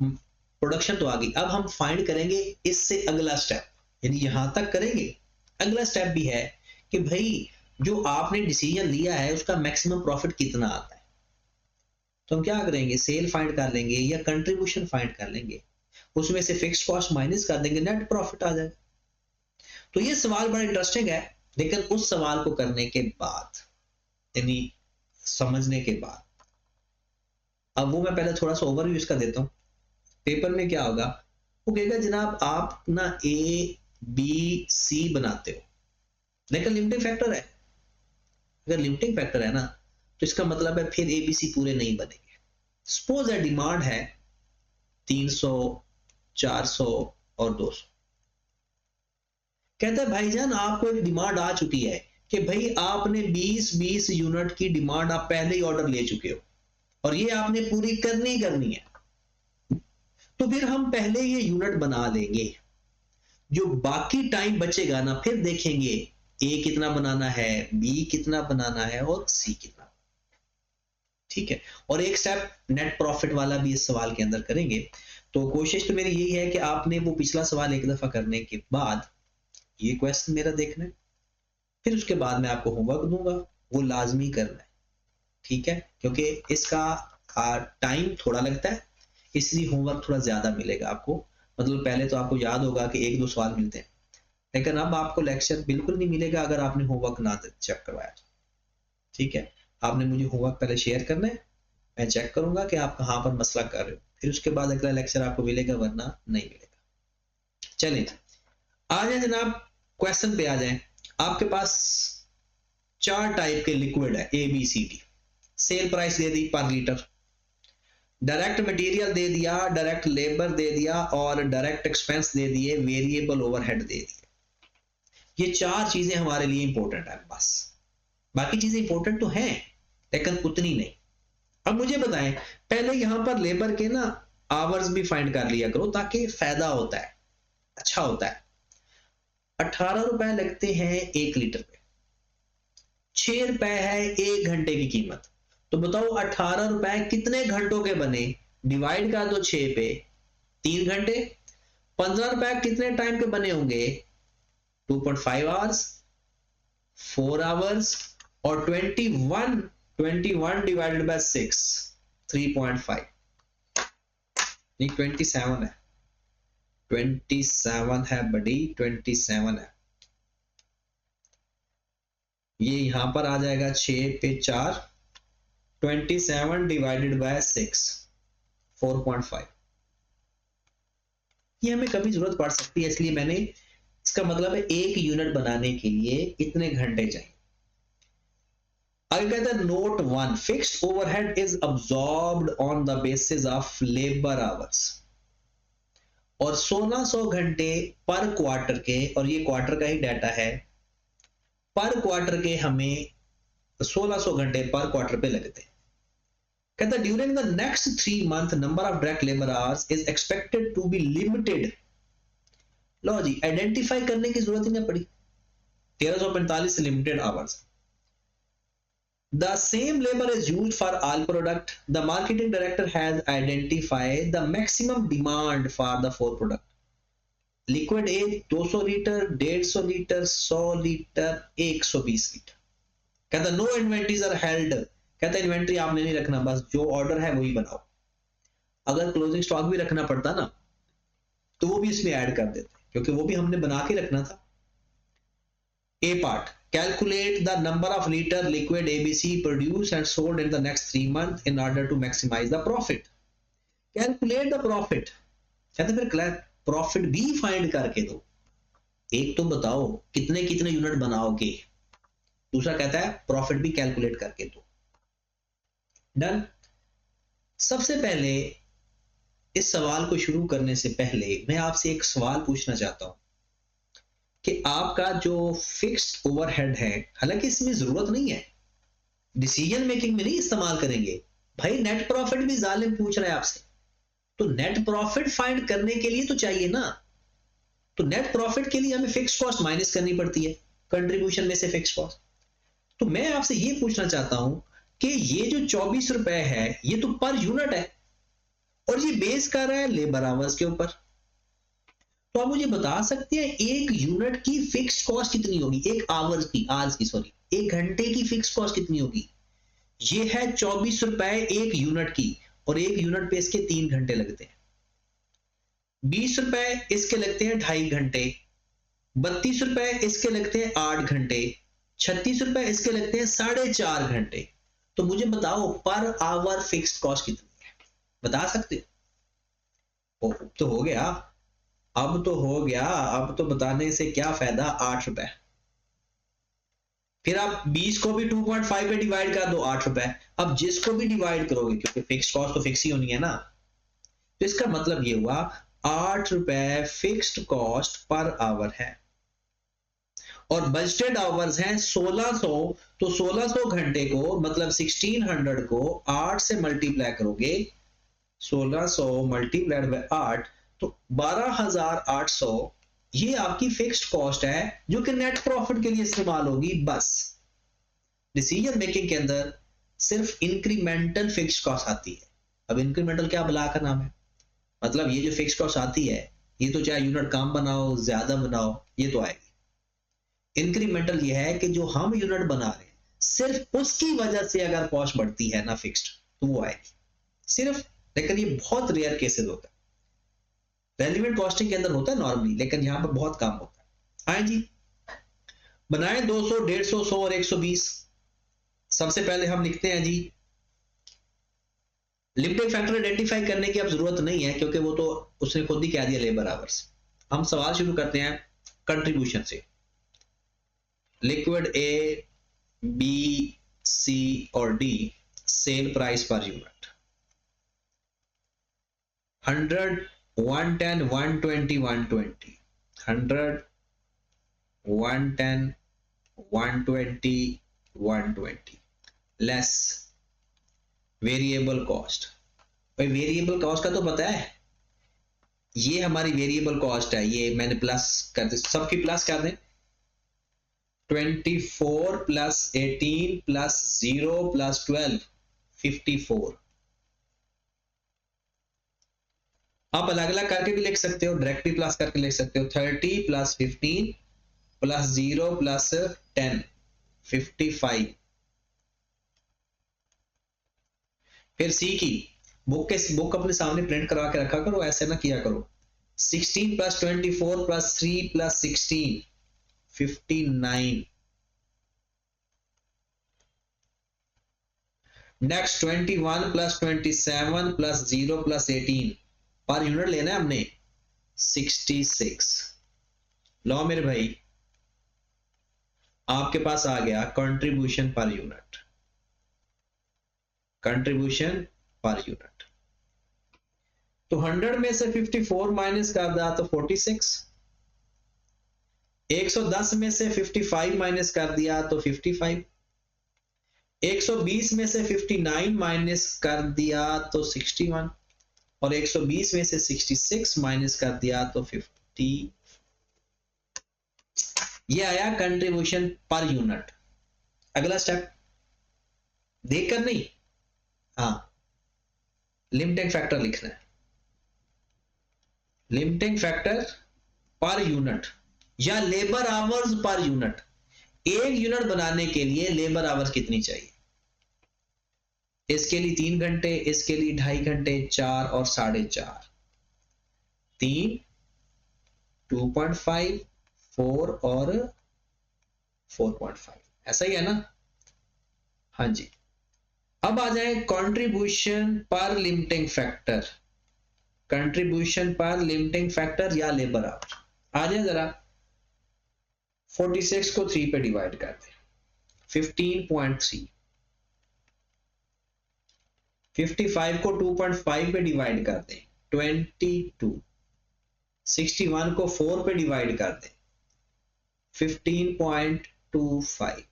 प्रोडक्शन तो आ गई। अब हम फाइंड करेंगे इससे अगला स्टेप, यानी यहां तक करेंगे, अगला स्टेप भी है कि भाई जो आपने डिसीजन लिया है उसका मैक्सिमम प्रॉफिट कितना आता है। तो हम क्या करेंगे, सेल फाइंड कर लेंगे या कंट्रीब्यूशन फाइंड कर लेंगे, उसमें से फिक्स्ड कॉस्ट माइनस कर देंगे, नेट प्रॉफिट आ जाएगा। तो ये सवाल बड़ा इंटरेस्टिंग है, लेकिन उस सवाल को करने के बाद, यानी समझने के बाद, अब वो मैं पहले थोड़ा सा ओवरव्यू इसका देता हूं। पेपर में क्या होगा, वो कहेगा जनाब आप ना ए बी सी बनाते हो, लेकिन लिमिटिंग फैक्टर है। अगर लिमिटिंग फैक्टर है ना, तो इसका मतलब है फिर ए बी सी पूरे नहीं बनेंगे। सपोज है डिमांड है 300, 400 और 200। कहता है भाईजान आपको एक डिमांड आ चुकी है कि भाई आपने 20 यूनिट की डिमांड आप पहले ही ऑर्डर ले चुके हो, और ये आपने पूरी करनी है। तो फिर हम पहले ये यूनिट बना लेंगे, जो बाकी टाइम बचेगा ना फिर देखेंगे ए कितना बनाना है, बी कितना बनाना है और सी कितना, ठीक है। और एक स्टेप नेट प्रॉफिट वाला भी इस सवाल के अंदर करेंगे। तो कोशिश तो मेरी यही है कि आपने वो पिछला सवाल एक दफा करने के बाद ये क्वेश्चन मेरा देखना है, फिर उसके बाद मैं आपको होमवर्क दूंगा, वो लाजमी करना है, ठीक है। क्योंकि इसका टाइम थोड़ा लगता है, इसलिए होमवर्क थोड़ा ज्यादा मिलेगा आपको। मतलब पहले तो आपको याद होगा कि 1-2 सवाल मिलते हैं, लेकिन अब आपको लेक्चर बिल्कुल नहीं मिलेगा अगर आपने होमवर्क ना चेक करवाया, ठीक है। आपने मुझे होमवर्क पहले शेयर करना है, मैं चेक करूंगा कि आप कहां पर मसला कर रहे हो, फिर उसके बाद अगला लेक्चर आपको मिलेगा, वरना नहीं मिलेगा। चलिए आ जाए जनाब, क्वेश्चन पे आ जाए। आपके पास 4 टाइप के लिक्विड है A B C D. Sale price दे दी पर लीटर, डायरेक्ट मटेरियल दे दिया, डायरेक्ट लेबर दे दिया, और डायरेक्ट एक्सपेंस दे दिए, वेरिएबल ओवरहेड दे दिए। ये 4 चीजें हमारे लिए इंपॉर्टेंट है बस। बाकी चीजें इंपॉर्टेंट तो हैं, लेकिन उतनी नहीं। अब मुझे बताएं, पहले यहां पर लेबर के ना आवर्स भी फाइंड कर लिया करो, ताकि फायदा होता है, अच्छा होता है। 18 रुपए लगते हैं 1 लीटर पे, 6 रुपए है 1 घंटे की कीमत। तो बताओ 18 रुपए कितने घंटों के बने, डिवाइड कर दो 6 पे, 3 घंटे। 15 रुपए कितने टाइम के बने होंगे, 2.5 आवर्स, 4 आवर्स, और 21 डिवाइडेड बाय 6, 3.5, नहीं 27 है, 27 है बड़ी, 27 है। ये यहां पर आ जाएगा 6 पे 4, 27 डिवाइडेड बाय 6, 4.5। ये हमें कभी जरूरत पड़ सकती है, इसलिए मैंने, इसका मतलब है 1 यूनिट बनाने के लिए इतने घंटे चाहिए। आगे कहता है note 1, fixed overhead is absorbed on the basis of labour hours. और 1600 घंटे पर क्वार्टर के, और ये क्वार्टर का ही डाटा है, पर क्वार्टर के हमें 1600 घंटे पर क्वार्टर पे लगते हैं। कहता है during the next 3 month number of direct labour hours is expected to be limited. लो जी, आइडेंटिफाई करने की जरूरत ही नहीं पड़ी, 1345 limited hours. The same labor is used for all product. The marketing director has identified the maximum demand for the 4 product. Liquid A 200 litre, 150 litre, 100 litre, 120 litre. कहता नो इन्वेंटरीज आर हेल्ड। कहता इन्वेंटरी आपने नहीं रखना, बस जो ऑर्डर है वही बनाओ। अगर क्लोजिंग स्टॉक भी रखना पड़ता ना, तो वो भी इसमें ऐड कर देते, क्योंकि वो भी हमने बना के रखना था। A part, calculate the number of liter liquid ABC produced and sold in the next 3 months in order to maximize the profit. Calculate the profit, कहते फिर प्रॉफिट भी फाइंड करके दो। एक तो बताओ कितने कितने यूनिट बनाओगे, दूसरा कहता है प्रॉफिट भी कैलकुलेट करके दो। डन। सबसे पहले इस सवाल को शुरू करने से पहले मैं आपसे एक सवाल पूछना चाहता हूं कि आपका जो फिक्स्ड ओवरहेड है, हालांकि इसमें जरूरत नहीं है, डिसीजन मेकिंग में नहीं इस्तेमाल करेंगे भाई, नेट प्रॉफिट भी जालिम पूछ रहा है आपसे, तो नेट प्रॉफिट फाइंड करने के लिए तो चाहिए ना, तो नेट प्रॉफिट के लिए हमें फिक्स्ड कॉस्ट माइनस करनी पड़ती है कंट्रीब्यूशन में से फिक्स्ड कॉस्ट। तो मैं आपसे ये पूछना चाहता हूं कि ये जो 24 रुपए है ये तो पर यूनिट है और ये बेस कर रहा है लेबर आवर्स के ऊपर, तो आप मुझे बता सकते हैं एक यूनिट की फिक्स्ड कॉस्ट कितनी होगी, एक आवर्स की, आज की सॉरी, एक घंटे की फिक्स्ड कॉस्ट कितनी होगी? ये है 24 रुपए एक यूनिट की, और एक यूनिट पे इसके 3 घंटे लगते हैं। 20 रुपए इसके लगते हैं 2.5 घंटे, 32 रुपए इसके लगते हैं 8 घंटे, 36 रुपए इसके लगते हैं 4.5 घंटे। तो मुझे बताओ पर आवर फिक्स्ड कॉस्ट कितनी है, बता सकते हो? तो हो गया, अब तो हो गया, अब तो बताने से क्या फायदा, 8 रुपए। फिर आप 20 को भी 2.5 पे डिवाइड कर दो, 8 रुपए। अब जिसको भी डिवाइड करोगे, क्योंकि फिक्स्ड कॉस्ट तो फिक्स ही होनी है ना, तो इसका मतलब ये हुआ 8 रुपए फिक्स्ड कॉस्ट पर आवर है, और बजटेड आवर्स हैं 1600, तो 1600 घंटे को मतलब 1600 को 8 से मल्टीप्लाई करोगे, 1600 मल्टीप्लाइड बाय 8, तो 12,800 ये आपकी फिक्स्ड कॉस्ट है जो कि नेट प्रॉफिट के लिए इस्तेमाल होगी। बस डिसीजन मेकिंग के अंदर सिर्फ इंक्रीमेंटल फिक्स्ड कॉस्ट आती है। अब इंक्रीमेंटल क्या बला का नाम है, मतलब ये जो फिक्स्ड कॉस्ट आती है ये तो चाहे यूनिट कम बनाओ ज्यादा बनाओ ये तो आएगी। इंक्रीमेंटल ये है कि जो हम यूनिट बना रहे हैं सिर्फ उसकी वजह से अगर कॉस्ट बढ़ती है ना फिक्स्ड, तो वो आएगी सिर्फ। लेकिन ये बहुत रेयर केसेस होता है, रेलिवेंट कॉस्टिंग के अंदर होता है नॉर्मली, लेकिन यहां पर बहुत कम होता है। आए जी, बनाए 200, 150, 100 और 120। सबसे पहले हम लिखते हैं जी, लिमिटिंग फैक्टर आइडेंटिफाई करने की अब जरूरत नहीं है क्योंकि वो तो उसने खुद ही कह दिया लेबर आवर्स। हम सवाल शुरू करते हैं कंट्रीब्यूशन से। लिक्विड ए, बी, सी और D sale price per unit 100, 110, 120, 120, 100, 110, 120, 120 less variable cost. भाई वेरिएबल कॉस्ट का तो पता है, ये हमारी वेरिएबल कॉस्ट है, ये मैंने प्लस कर दी, सबकी प्लस कर दें, 24 प्लस 18 प्लस 0 प्लस 12, 54। आप अलग अलग करके भी लिख सकते हो, डायरेक्टली प्लस करके लिख सकते हो, 30 प्लस 15 प्लस 0 प्लस 10, 55। फिर सी की बुक अपने सामने प्रिंट करा के रखा करो, ऐसे ना किया करो। 16 plus 24 plus 3 plus 16, 59। Next 21 plus 27 plus 0 plus 18, per unit लेना है हमने, 66। लो मेरे भाई, आपके पास आ गया contribution per unit, contribution per unit. तो 100 में से 54 माइनस कर दिया तो 46, 110 में से 55 माइनस कर दिया तो 55, 120 में से 59 माइनस कर दिया तो 61, और 120 में से 66 माइनस कर दिया तो 50। ये आया कंट्रीब्यूशन पर यूनिट। अगला स्टेप देखकर नहीं, हाँ लिमिटिंग फैक्टर लिखना है, लिमिटिंग फैक्टर पर यूनिट या लेबर आवर्स पर यूनिट। एक यूनिट बनाने के लिए लेबर आवर्स कितनी चाहिए, इसके लिए 3 घंटे, इसके लिए 2.5 घंटे, 4 और 4.5, 3, 2.5, 4 और 4.5, ऐसा ही है ना? हाँ जी। अब आ जाए contribution per limiting factor, contribution per limiting factor या लेबर आवर। आ जाए जरा, 46 को 3 पे डिवाइड कर दे, 15.3, 55 को 2.5 पे डिवाइड कर दें 22, 61 को 4 पे डिवाइड कर दें 15.25,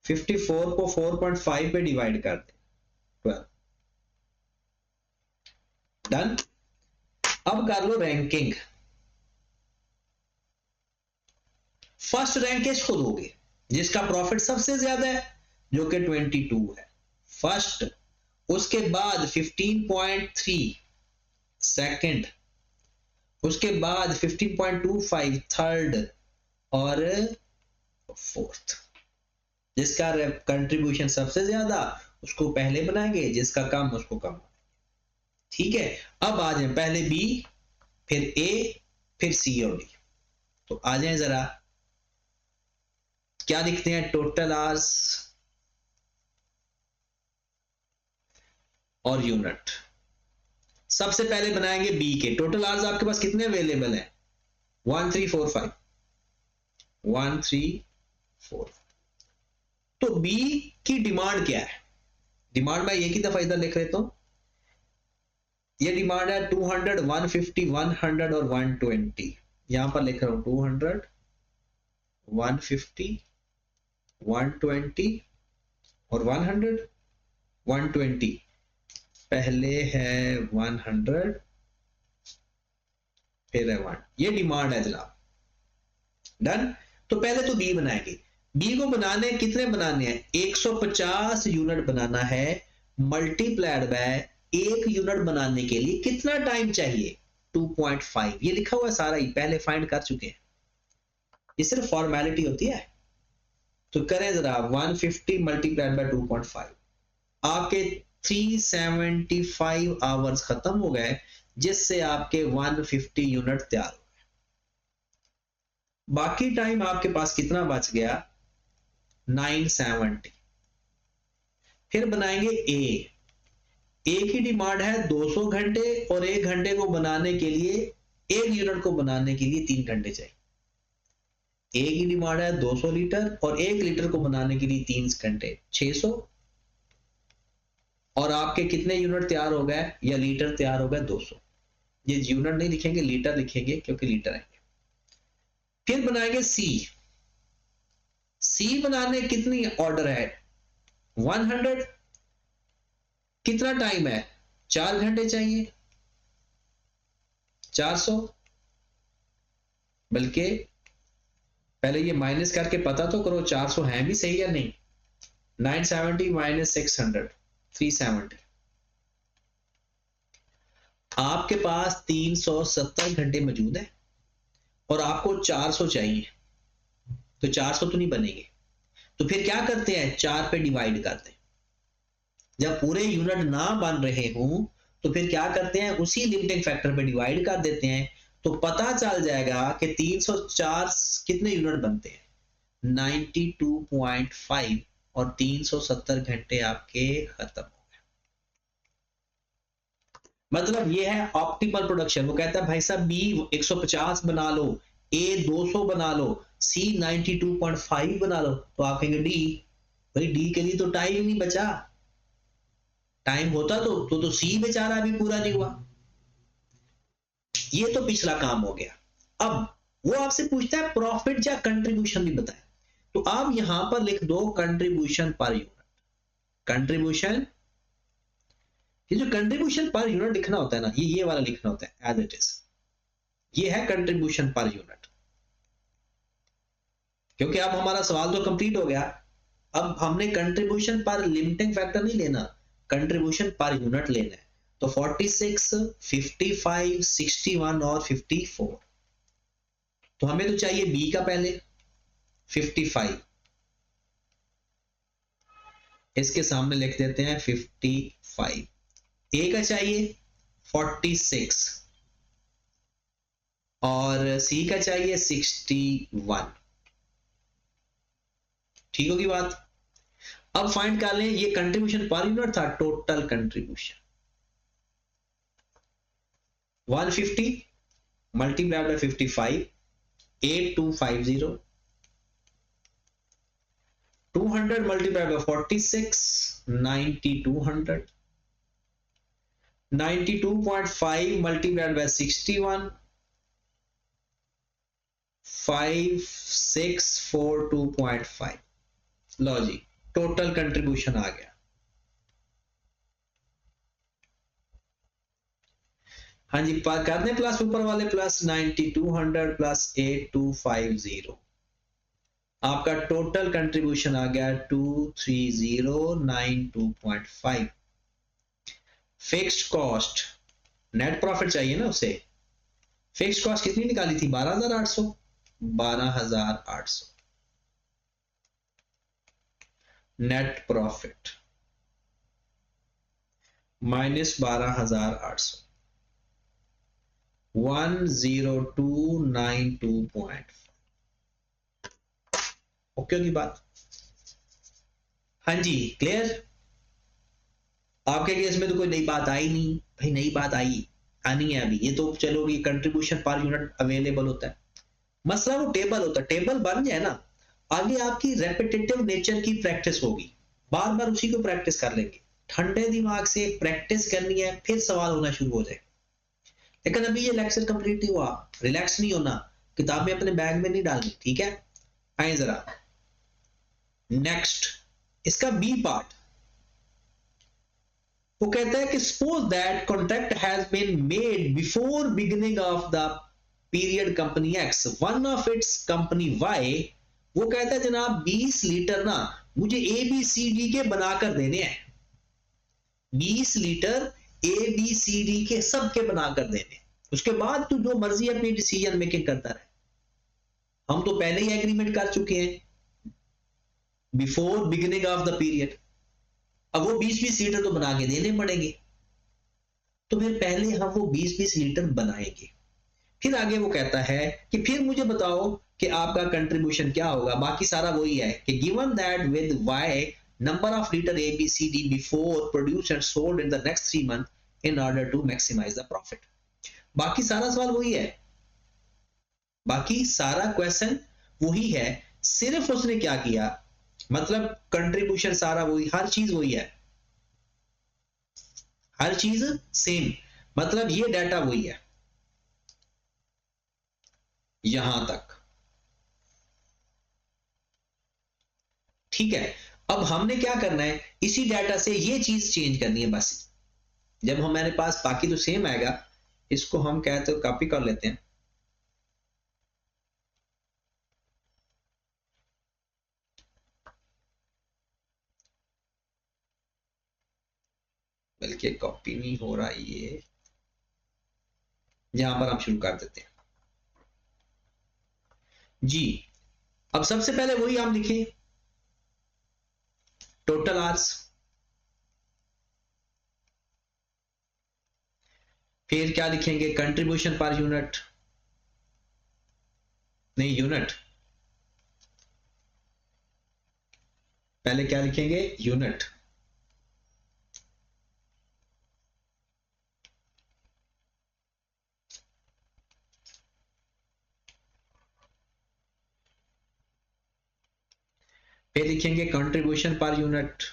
54 को 4.5 पे डिवाइड कर दें 12। डन। अब कर लो रैंकिंग। फर्स्ट रैंक किसको दोगे? जिसका प्रॉफिट सबसे ज्यादा है, जो कि 22 है, फर्स्ट। उसके बाद 15.3 सेकंड, उसके बाद 15.25 थर्ड और फोर्थ। जिसका कंट्रीब्यूशन सबसे ज्यादा उसको पहले बनाएंगे, जिसका कम उसको कम। ठीक है। अब आ जाए पहले बी, फिर ए, फिर सी और डी। तो आ जाए जरा, क्या लिखते हैं? टोटल आवर्स और यूनिट। सबसे पहले बनाएंगे बी के टोटल आवर्स। आपके पास कितने अवेलेबल हैं? 1 3 4 5, 1 3 4। तो बी की डिमांड क्या है? डिमांड मैं एक ही दफा इधर लिख लेता हूं। ये डिमांड है 200, 150, 100 और 120। यहां पर लिख रहा हूं 200, 150, 120 और 100, 120। पहले है 100, फिर है 1। ये डिमांड है जनाब। डन। तो पहले तो बी बनाएंगे। बी को बनाने कितने बनाने हैं? 150 यूनिट बनाना है। मल्टीप्लाइड बाय एक यूनिट बनाने के लिए कितना टाइम चाहिए? 2.5। ये लिखा हुआ सारा ही पहले फाइंड कर चुके हैं, ये सिर्फ फॉर्मेलिटी होती है। तो करें जरा 150 मल्टीप्लाइड बाय 2.5। आपके 375 आवर्स खत्म हो गए, जिससे आपके 150 यूनिट तैयार हो गए। बाकी टाइम आपके पास कितना बच गया? 970। फिर बनाएंगे ए। ए की डिमांड है 200 घंटे और 1 घंटे को बनाने के लिए, 1 यूनिट को बनाने के लिए 3 घंटे चाहिए। ए की डिमांड है 200 लीटर और 1 लीटर को बनाने के लिए 3 घंटे, 600। और आपके कितने यूनिट तैयार हो गए या लीटर तैयार हो गए? 200। ये यूनिट नहीं लिखेंगे, लीटर लिखेंगे, क्योंकि लीटर आएंगे। फिर बनाएंगे सी। सी बनाने कितनी ऑर्डर है? 100। कितना टाइम है? 4 घंटे चाहिए, 400। बल्कि पहले ये माइनस करके पता तो करो 400 है भी सही या नहीं। 970 माइनस 600, 370। आपके पास 370 घंटे मौजूद है और आपको 400 चाहिए, तो 400 तो नहीं बनेंगे। तो फिर क्या करते हैं? 4 पे डिवाइड करते हैं। जब पूरे यूनिट ना बन रहे हों तो फिर क्या करते हैं? उसी लिमिटिंग फैक्टर पे डिवाइड कर देते हैं, तो पता चल जाएगा कि 304 कितने यूनिट बनते हैं? 92.5। और 370 घंटे आपके खत्म हो गए। मतलब ये है ऑप्टिमल प्रोडक्शन। वो कहता है भाई साहब बी 150 बना लो, ए 200 बना लो, सी 92.5 बना लो। तो आप कहेंगे डी। भाई डी के लिए तो टाइम ही नहीं बचा। टाइम होता तो सी बेचारा भी पूरा नहीं हुआ। ये तो पिछला काम हो गया। अब वो आपसे पूछता है प्रॉफिट या कंट्रीब्यूशन भी बताए, तो आप यहां पर लिख दो कंट्रीब्यूशन पर यूनिट। कंट्रीब्यूशन, ये जो कंट्रीब्यूशन पर यूनिट लिखना होता है ना, ये वाला लिखना होता है एज इट इज। ये है कंट्रीब्यूशन पर यूनिट। क्योंकि अब हमारा सवाल तो कंप्लीट हो गया। अब हमने कंट्रीब्यूशन पर लिमिटिंग फैक्टर नहीं लेना, कंट्रीब्यूशन पर यूनिट लेना है। तो 46, 55, 61 और 54। तो हमें तो चाहिए बी का पहले 55। इसके सामने लिख देते हैं 55। ए का चाहिए 46 और सी का चाहिए 61। ठीक होगी बात? अब फाइंड कर लें, ये कंट्रीब्यूशन पर यूनिट था, total contribution 150 multiplied by 55, 8250 200 multiplied by 46, 9200. 92.5 multiplied by 61, 5642.5. लो जी, टोटल कंट्रीब्यूशन आ गया। हाँ जी, कर दें प्लस, ऊपर वाले प्लस 9200 प्लस 8250, आपका टोटल कंट्रीब्यूशन आ गया 23092.5। फिक्स्ड कॉस्ट, नेट प्रॉफिट चाहिए ना उसे, फिक्स्ड कॉस्ट कितनी निकाली थी? 12800, 12800 नेट प्रॉफिट माइनस 12800, 10292.5। ओके की बात? हाँ जी, क्लियर? आपके केस में तो कोई नई बात आई नहीं भाई, नई बात आनी है अभी, ये तो चलो ये कंट्रीब्यूशन पर यूनिट अवेलेबल होता है, मसला वो टेबल होता है। टेबल बन जाए ना, आगे आपकी रेपिटेटिव नेचर की प्रैक्टिस होगी, बार बार उसी को प्रैक्टिस कर लेंगे, ठंडे दिमाग से प्रैक्टिस करनी है, फिर सवाल होना शुरू हो जाए। लेकिन अभी ये लेक्चर कंप्लीट नहीं हुआ, रिलैक्स नहीं होना, किताबें अपने बैग में नहीं डालनी, ठीक है? आए जरा नेक्स्ट, इसका बी पार्ट, वो कहता है कि suppose that contract has been made before beginning of the period company X, one of its company Y, वो कहता है जनाब 20 लीटर ना मुझे ए बी सी डी के बनाकर देने हैं, 20 litre A B C D के सबके बनाकर देने, उसके बाद तू जो मर्जी अपनी डिसीजन मेकिंग करता रहे। हम तो पहले ही एग्रीमेंट कर चुके हैं before beginning of the period, अब वो 20-20 लीटर तो बना के देने पड़ेंगे, तो फिर पहले हम वो 20-20 लीटर बनाएंगे। फिर आगे वो कहता है कि फिर मुझे बताओ कि आपका कंट्रीब्यूशन क्या होगा। बाकी सारा वही है कि given that with Y number of litre A B C D before produced and sold in the next 3 month in order to maximise the profit. बाकी सारा सवाल वही है, बाकी सारा क्वेश्चन वही है, सिर्फ उसने क्या किया, मतलब कंट्रीब्यूशन सारा वही, हर चीज वही है, हर चीज सेम, मतलब ये डाटा वही है यहां तक, ठीक है? अब हमने क्या करना है, इसी डाटा से ये चीज चेंज करनी है बस। जब हमारे पास बाकी तो सेम आएगा, इसको हम कहते हैं कॉपी कर लेते हैं, बल्कि कॉपी नहीं हो रहा, ये यहां पर हम शुरू कर देते हैं जी। अब सबसे पहले वही हम लिखें टोटल आवर्स, फिर क्या लिखेंगे, कंट्रीब्यूशन पर यूनिट, नहीं यूनिट, पहले क्या लिखेंगे, यूनिट, फिर लिखेंगे कंट्रीब्यूशन पर यूनिट,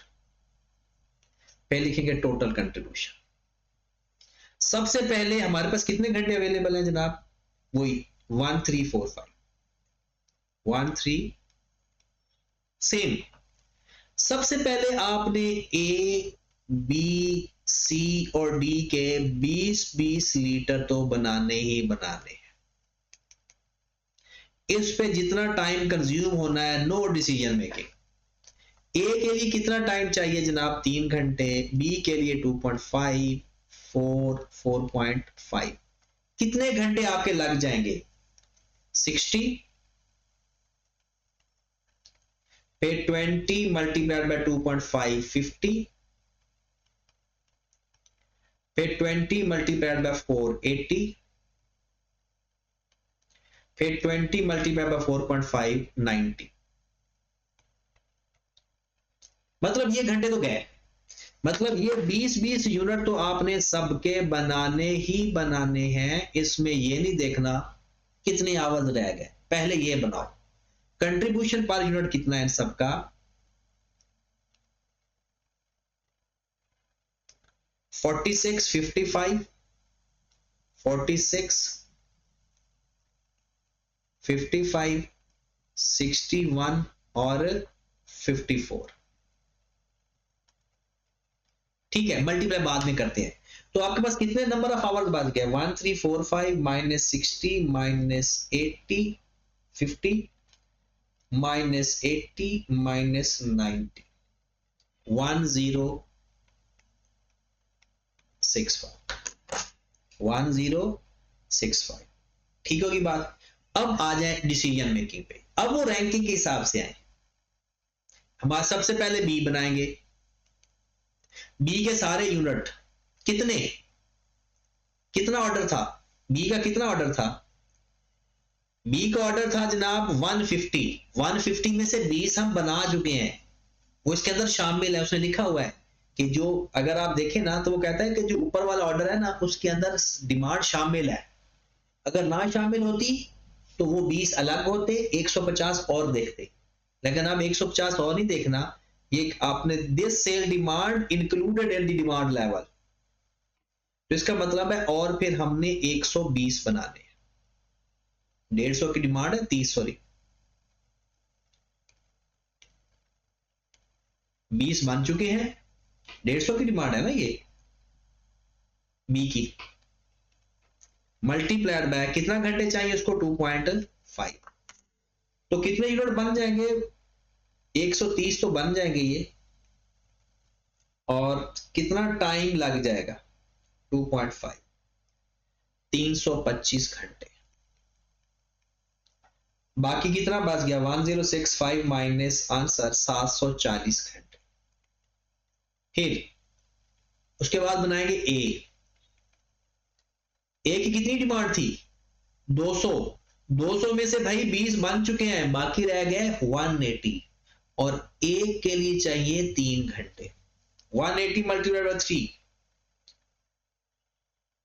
फिर लिखेंगे टोटल कंट्रीब्यूशन। सबसे पहले हमारे पास कितने घंटे अवेलेबल हैं जनाब, वही 1345, 13 सेम। सबसे पहले आपने ए बी सी और डी के 20-20 लीटर तो बनाने ही बनाने हैं, इस पे जितना टाइम कंज्यूम होना है, नो डिसीजन मेकिंग। ए के लिए कितना टाइम चाहिए जनाब, 3 घंटे, बी के लिए 2.5, 4.5, कितने घंटे आपके लग जाएंगे, 60, फिर 20 मल्टीप्लाइड बाय 2.5, 50, फिर 20 मल्टीप्लाइड बाय 4, 80, फिर 20 मल्टीप्लाइड बाय 4.5, 90। मतलब ये घंटे तो गए, मतलब ये 20-20 यूनिट तो आपने सबके बनाने ही बनाने हैं, इसमें ये नहीं देखना कितने आवर्स रह गए, पहले ये बनाओ। कंट्रीब्यूशन पर यूनिट कितना है सबका, 46, 55, 46, 55, 61 और 54। ठीक है, मल्टीप्लाई बाद में करते हैं। तो आपके पास कितने नंबर ऑफ आवर्स बच गए? 1345 माइनस 60 माइनस 80 50 माइनस 80 माइनस 90 1065। ठीक होगी बात। अब आ जाए डिसीजन मेकिंग पे। अब वो रैंकिंग के हिसाब से आए। हमारा सबसे पहले बी बनाएंगे। बी के सारे यूनिट कितने, कितना ऑर्डर था बी का, कितना ऑर्डर था? बी का ऑर्डर था जनाब 150। 150 में से 20 हम बना चुके हैं, वो इसके अंदर शामिल है। उसने लिखा हुआ है कि जो, अगर आप देखें ना तो वो कहता है कि जो ऊपर वाला ऑर्डर है ना उसके अंदर डिमांड शामिल है। अगर ना शामिल होती तो वो 20 अलग होते, 150 और देखते। लेकिन अब 150 और नहीं देखना, ये आपने this sale demand included in the demand level, तो इसका मतलब है और फिर हमने 120 बनाने। 150 की डिमांड है, 30 सॉरी 20 बन चुके हैं। 150 की डिमांड है ना ये बी की, मल्टीप्लाइड बाय कितना घंटे चाहिए उसको? 2.5। तो कितने यूनिट बन जाएंगे? 130 तो बन जाएंगे ये, और कितना टाइम लग जाएगा? 2.5, 325 घंटे। बाकी कितना बच गया? 1065 माइनस आंसर 740 घंटे। फिर उसके बाद बनाएंगे ए। ए की कितनी डिमांड थी? 200। 200 में से भाई 20 बन चुके हैं, बाकी रह गए 180, और ए के लिए चाहिए 3 घंटे। 180 मल्टीप्लाइड बाय 3,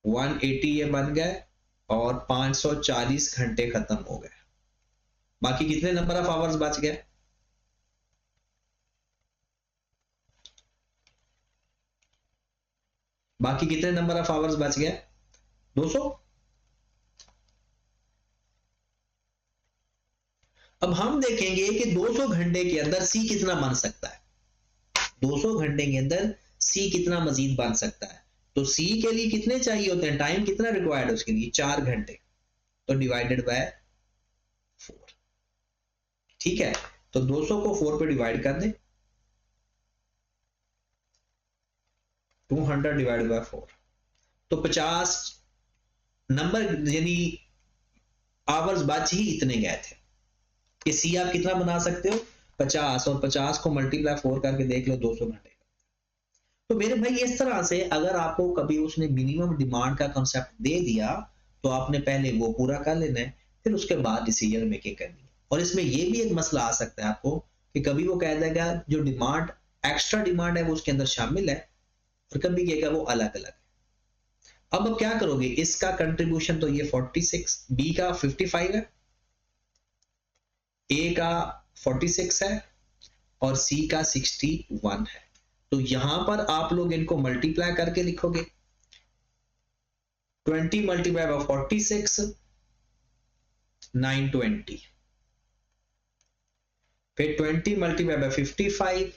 180 ये बन गए, और 540 घंटे खत्म हो गए। बाकी कितने नंबर ऑफ आवर्स बच गए? बाकी कितने नंबर ऑफ आवर्स बच गए? 200। अब हम देखेंगे कि 200 घंटे के अंदर सी कितना बन सकता है। 200 घंटे के अंदर सी कितना मजीद बन सकता है। तो सी के लिए कितने चाहिए होते हैं, टाइम कितना रिक्वायर्ड है उसके लिए? 4 घंटे। तो डिवाइडेड बाय 4। ठीक है, तो 200 को 4 पे डिवाइड कर दें, 200 डिवाइड बाय 4, तो 50 नंबर यानी आवर्स बच ही इतने गए थे कि सी आप कितना बना सकते हो? 50, और 50 को मल्टीप्लाई 4 करके देख लो 200 घंटे। तो मेरे भाई इस तरह से अगर आपको कभी उसने मिनिमम डिमांड का कॉन्सेप्ट दे दिया तो आपने पहले वो पूरा कर लेना है, फिर उसके बाद डिसीजन मेकिंग करनी है। और इसमें ये भी एक मसला आ सकता है आपको कि कभी वो कह देगा जो डिमांड एक्स्ट्रा डिमांड है वो उसके अंदर शामिल है, और कभी कहेगा वो अलग अलग है। अब क्या करोगे? इसका कंट्रीब्यूशन तो ये 46, बी का 55 है, ए का 46 है, और सी का 61 है। तो यहां पर आप लोग इनको मल्टीप्लाई करके लिखोगे। 20 मल्टीप्लाई बाय 46, 920। फिर 20 मल्टीप्लाई बाय 55,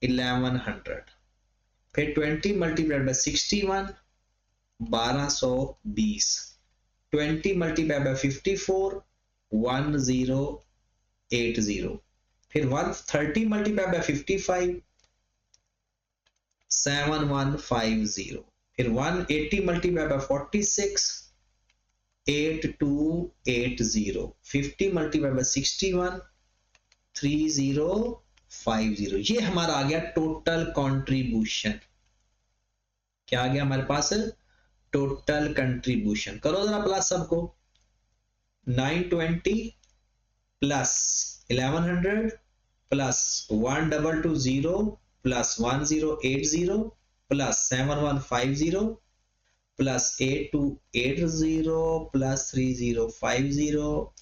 1100। फिर 20 मल्टीप्लाई बाय 61, 1220। 20 multiply by 54, 1080। फिर 130 मल्टीप्लाई बाय 55, 7150। फिर 180 मल्टीप्लाई बाय 46, 8280। 50 multiply by 61, 3050। ये हमारा आ गया टोटल कंट्रीब्यूशन। क्या आ गया हमारे पास? Total contribution. करो जरा प्लस सबको। 920 plus 1100 plus 1220 plus 1080 plus 7150 plus 8280 plus 3050,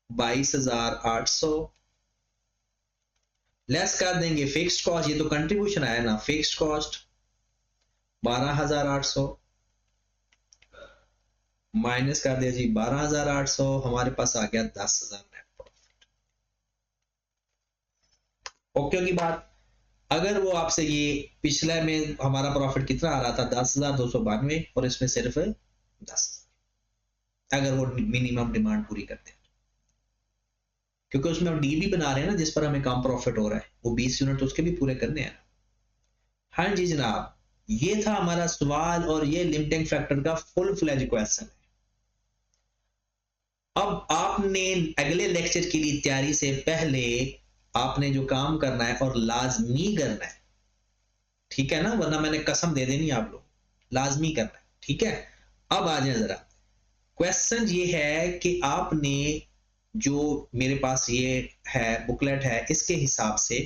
22,800। Less कर देंगे फिक्स्ड कॉस्ट, ये तो कंट्रीब्यूशन आया ना, फिक्स्ड कॉस्ट 12,800 माइनस कर दिया जी 12,800, हमारे पास आ गया 10,000 नेट प्रॉफिट। ओके की बात। अगर वो आपसे ये पिछले में हमारा प्रॉफिट कितना आ रहा था 10,292 और इसमें सिर्फ 10,000, अगर वो मिनिमम डिमांड पूरी करते हैं, क्योंकि उसमें हम डी भी बना रहे हैं ना जिस पर हमें कम प्रॉफिट हो रहा है, वो 20 यूनिट तो उसके भी पूरे करने हैं। हाँ जी जनाब, ये था हमारा सवाल और ये लिमिटिंग फैक्टर का फुल फ्लेज क्वेश्चन है। अब आपने अगले लेक्चर के लिए तैयारी से पहले आपने जो काम करना है और लाजमी करना है, ठीक है ना, वरना मैंने कसम दे देनी आप लोग, लाजमी करना है, ठीक है। अब आ जाए जरा, क्वेश्चन ये है कि आपने जो मेरे पास ये है बुकलेट है, इसके हिसाब से,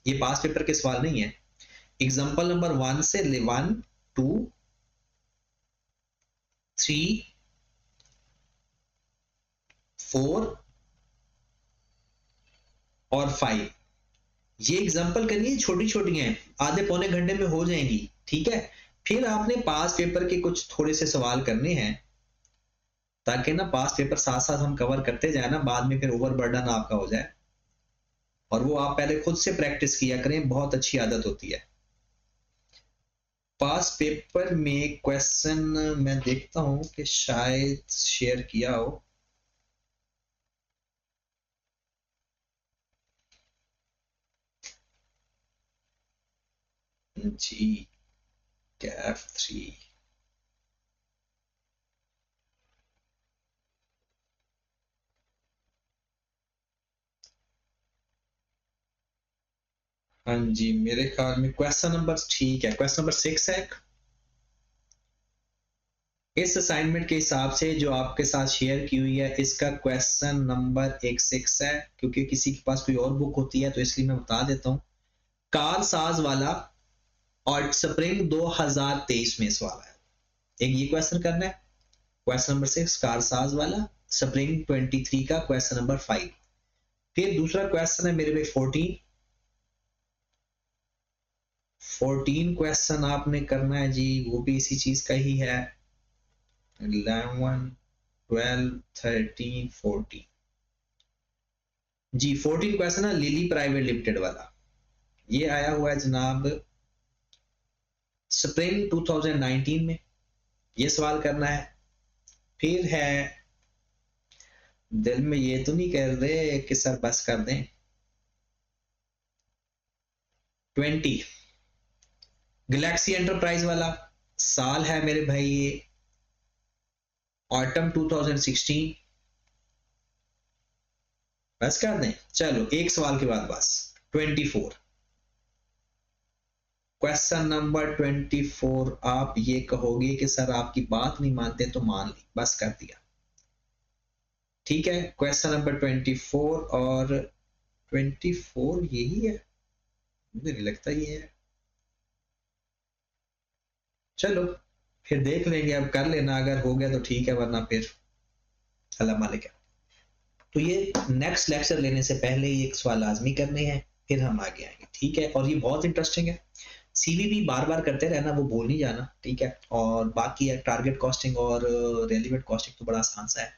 ये पास पेपर के सवाल नहीं है, एग्जांपल नंबर 1 से 1 2 3 4 और 5, ये एग्जांपल करनी है, छोटी छोटी हैं, आधे पौने घंटे में हो जाएंगी, ठीक है। फिर आपने पास पेपर के कुछ थोड़े से सवाल करने हैं, ताकि ना पास पेपर साथ साथ हम कवर करते जाए ना, बाद में फिर ओवरबर्डन आपका हो जाए। और वो आप पहले खुद से प्रैक्टिस किया करें, बहुत अच्छी आदत होती है। पास पेपर में क्वेश्चन मैं देखता हूं कि शायद शेयर किया हो, जी कैफ 3, हाँ जी मेरे ख्याल में क्वेश्चन नंबर ठीक है, क्वेश्चन नंबर 6 है। इस असाइनमेंट के हिसाब से जो आपके साथ शेयर की हुई है, इसका क्वेश्चन नंबर 6 है, क्योंकि किसी के पास कोई और बुक होती है तो इसलिए मैं बता देता हूं। कार साज वाला और स्प्रिंग 2023 में सवाल है, एक ये क्वेश्चन करना है, क्वेश्चन नंबर 6 कार साज वाला, स्प्रिंग 23 का क्वेश्चन नंबर 5। फिर दूसरा क्वेश्चन है मेरे पे 14 क्वेश्चन आपने करना है जी, वो भी इसी चीज का ही है, 11 12 13 14 जी। 14 क्वेश्चन है लिली प्राइवेट लिमिटेड वाला, ये आया हुआ है जनाब स्प्रिंग 2019 में, ये सवाल करना है। फिर है, दिल में ये तो नहीं कर रहे कि सर बस कर दें, 20 गैलेक्सी एंटरप्राइज वाला, साल है मेरे भाई ये ऑटम 2016, बस कर दें, चलो एक सवाल के बाद बस। 24 क्वेश्चन नंबर 24, आप ये कहोगे कि सर आपकी बात नहीं मानते, तो मान ली, बस कर दिया, ठीक है। क्वेश्चन नंबर 24 और 24 यही है, मुझे नहीं लगता ये है, चलो फिर देख लेंगे, अब कर लेना, अगर हो गया तो ठीक है, वरना फिर अल्लाह मालिक है। तो ये नेक्स्ट लेक्चर लेने से पहले ये एक सवाल लाजमी करने हैं, फिर हम आगे आएंगे, ठीक है। और ये बहुत इंटरेस्टिंग है, सीवीबी बार बार करते रहना, वो भूल नहीं जाना, ठीक है। और बाकी है टारगेट कॉस्टिंग और रेलिवेंट कॉस्टिंग तो बड़ा आसान सा है,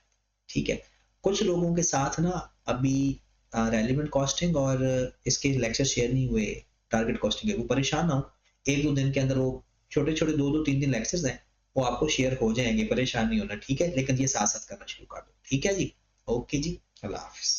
ठीक है। कुछ लोगों के साथ ना अभी रेलिवेंट कॉस्टिंग और इसके लेक्चर शेयर नहीं हुए, टारगेट कॉस्टिंग के, वो परेशान ना हो, 1-2 दिन के अंदर वो छोटे छोटे 2-2 3 लेक्चर्स हैं, वो आपको शेयर हो जाएंगे, परेशान नहीं होना, ठीक है। लेकिन ये साथ साथ करना शुरू कर दो, ठीक है जी। ओके जी, अल्लाह हाफिज।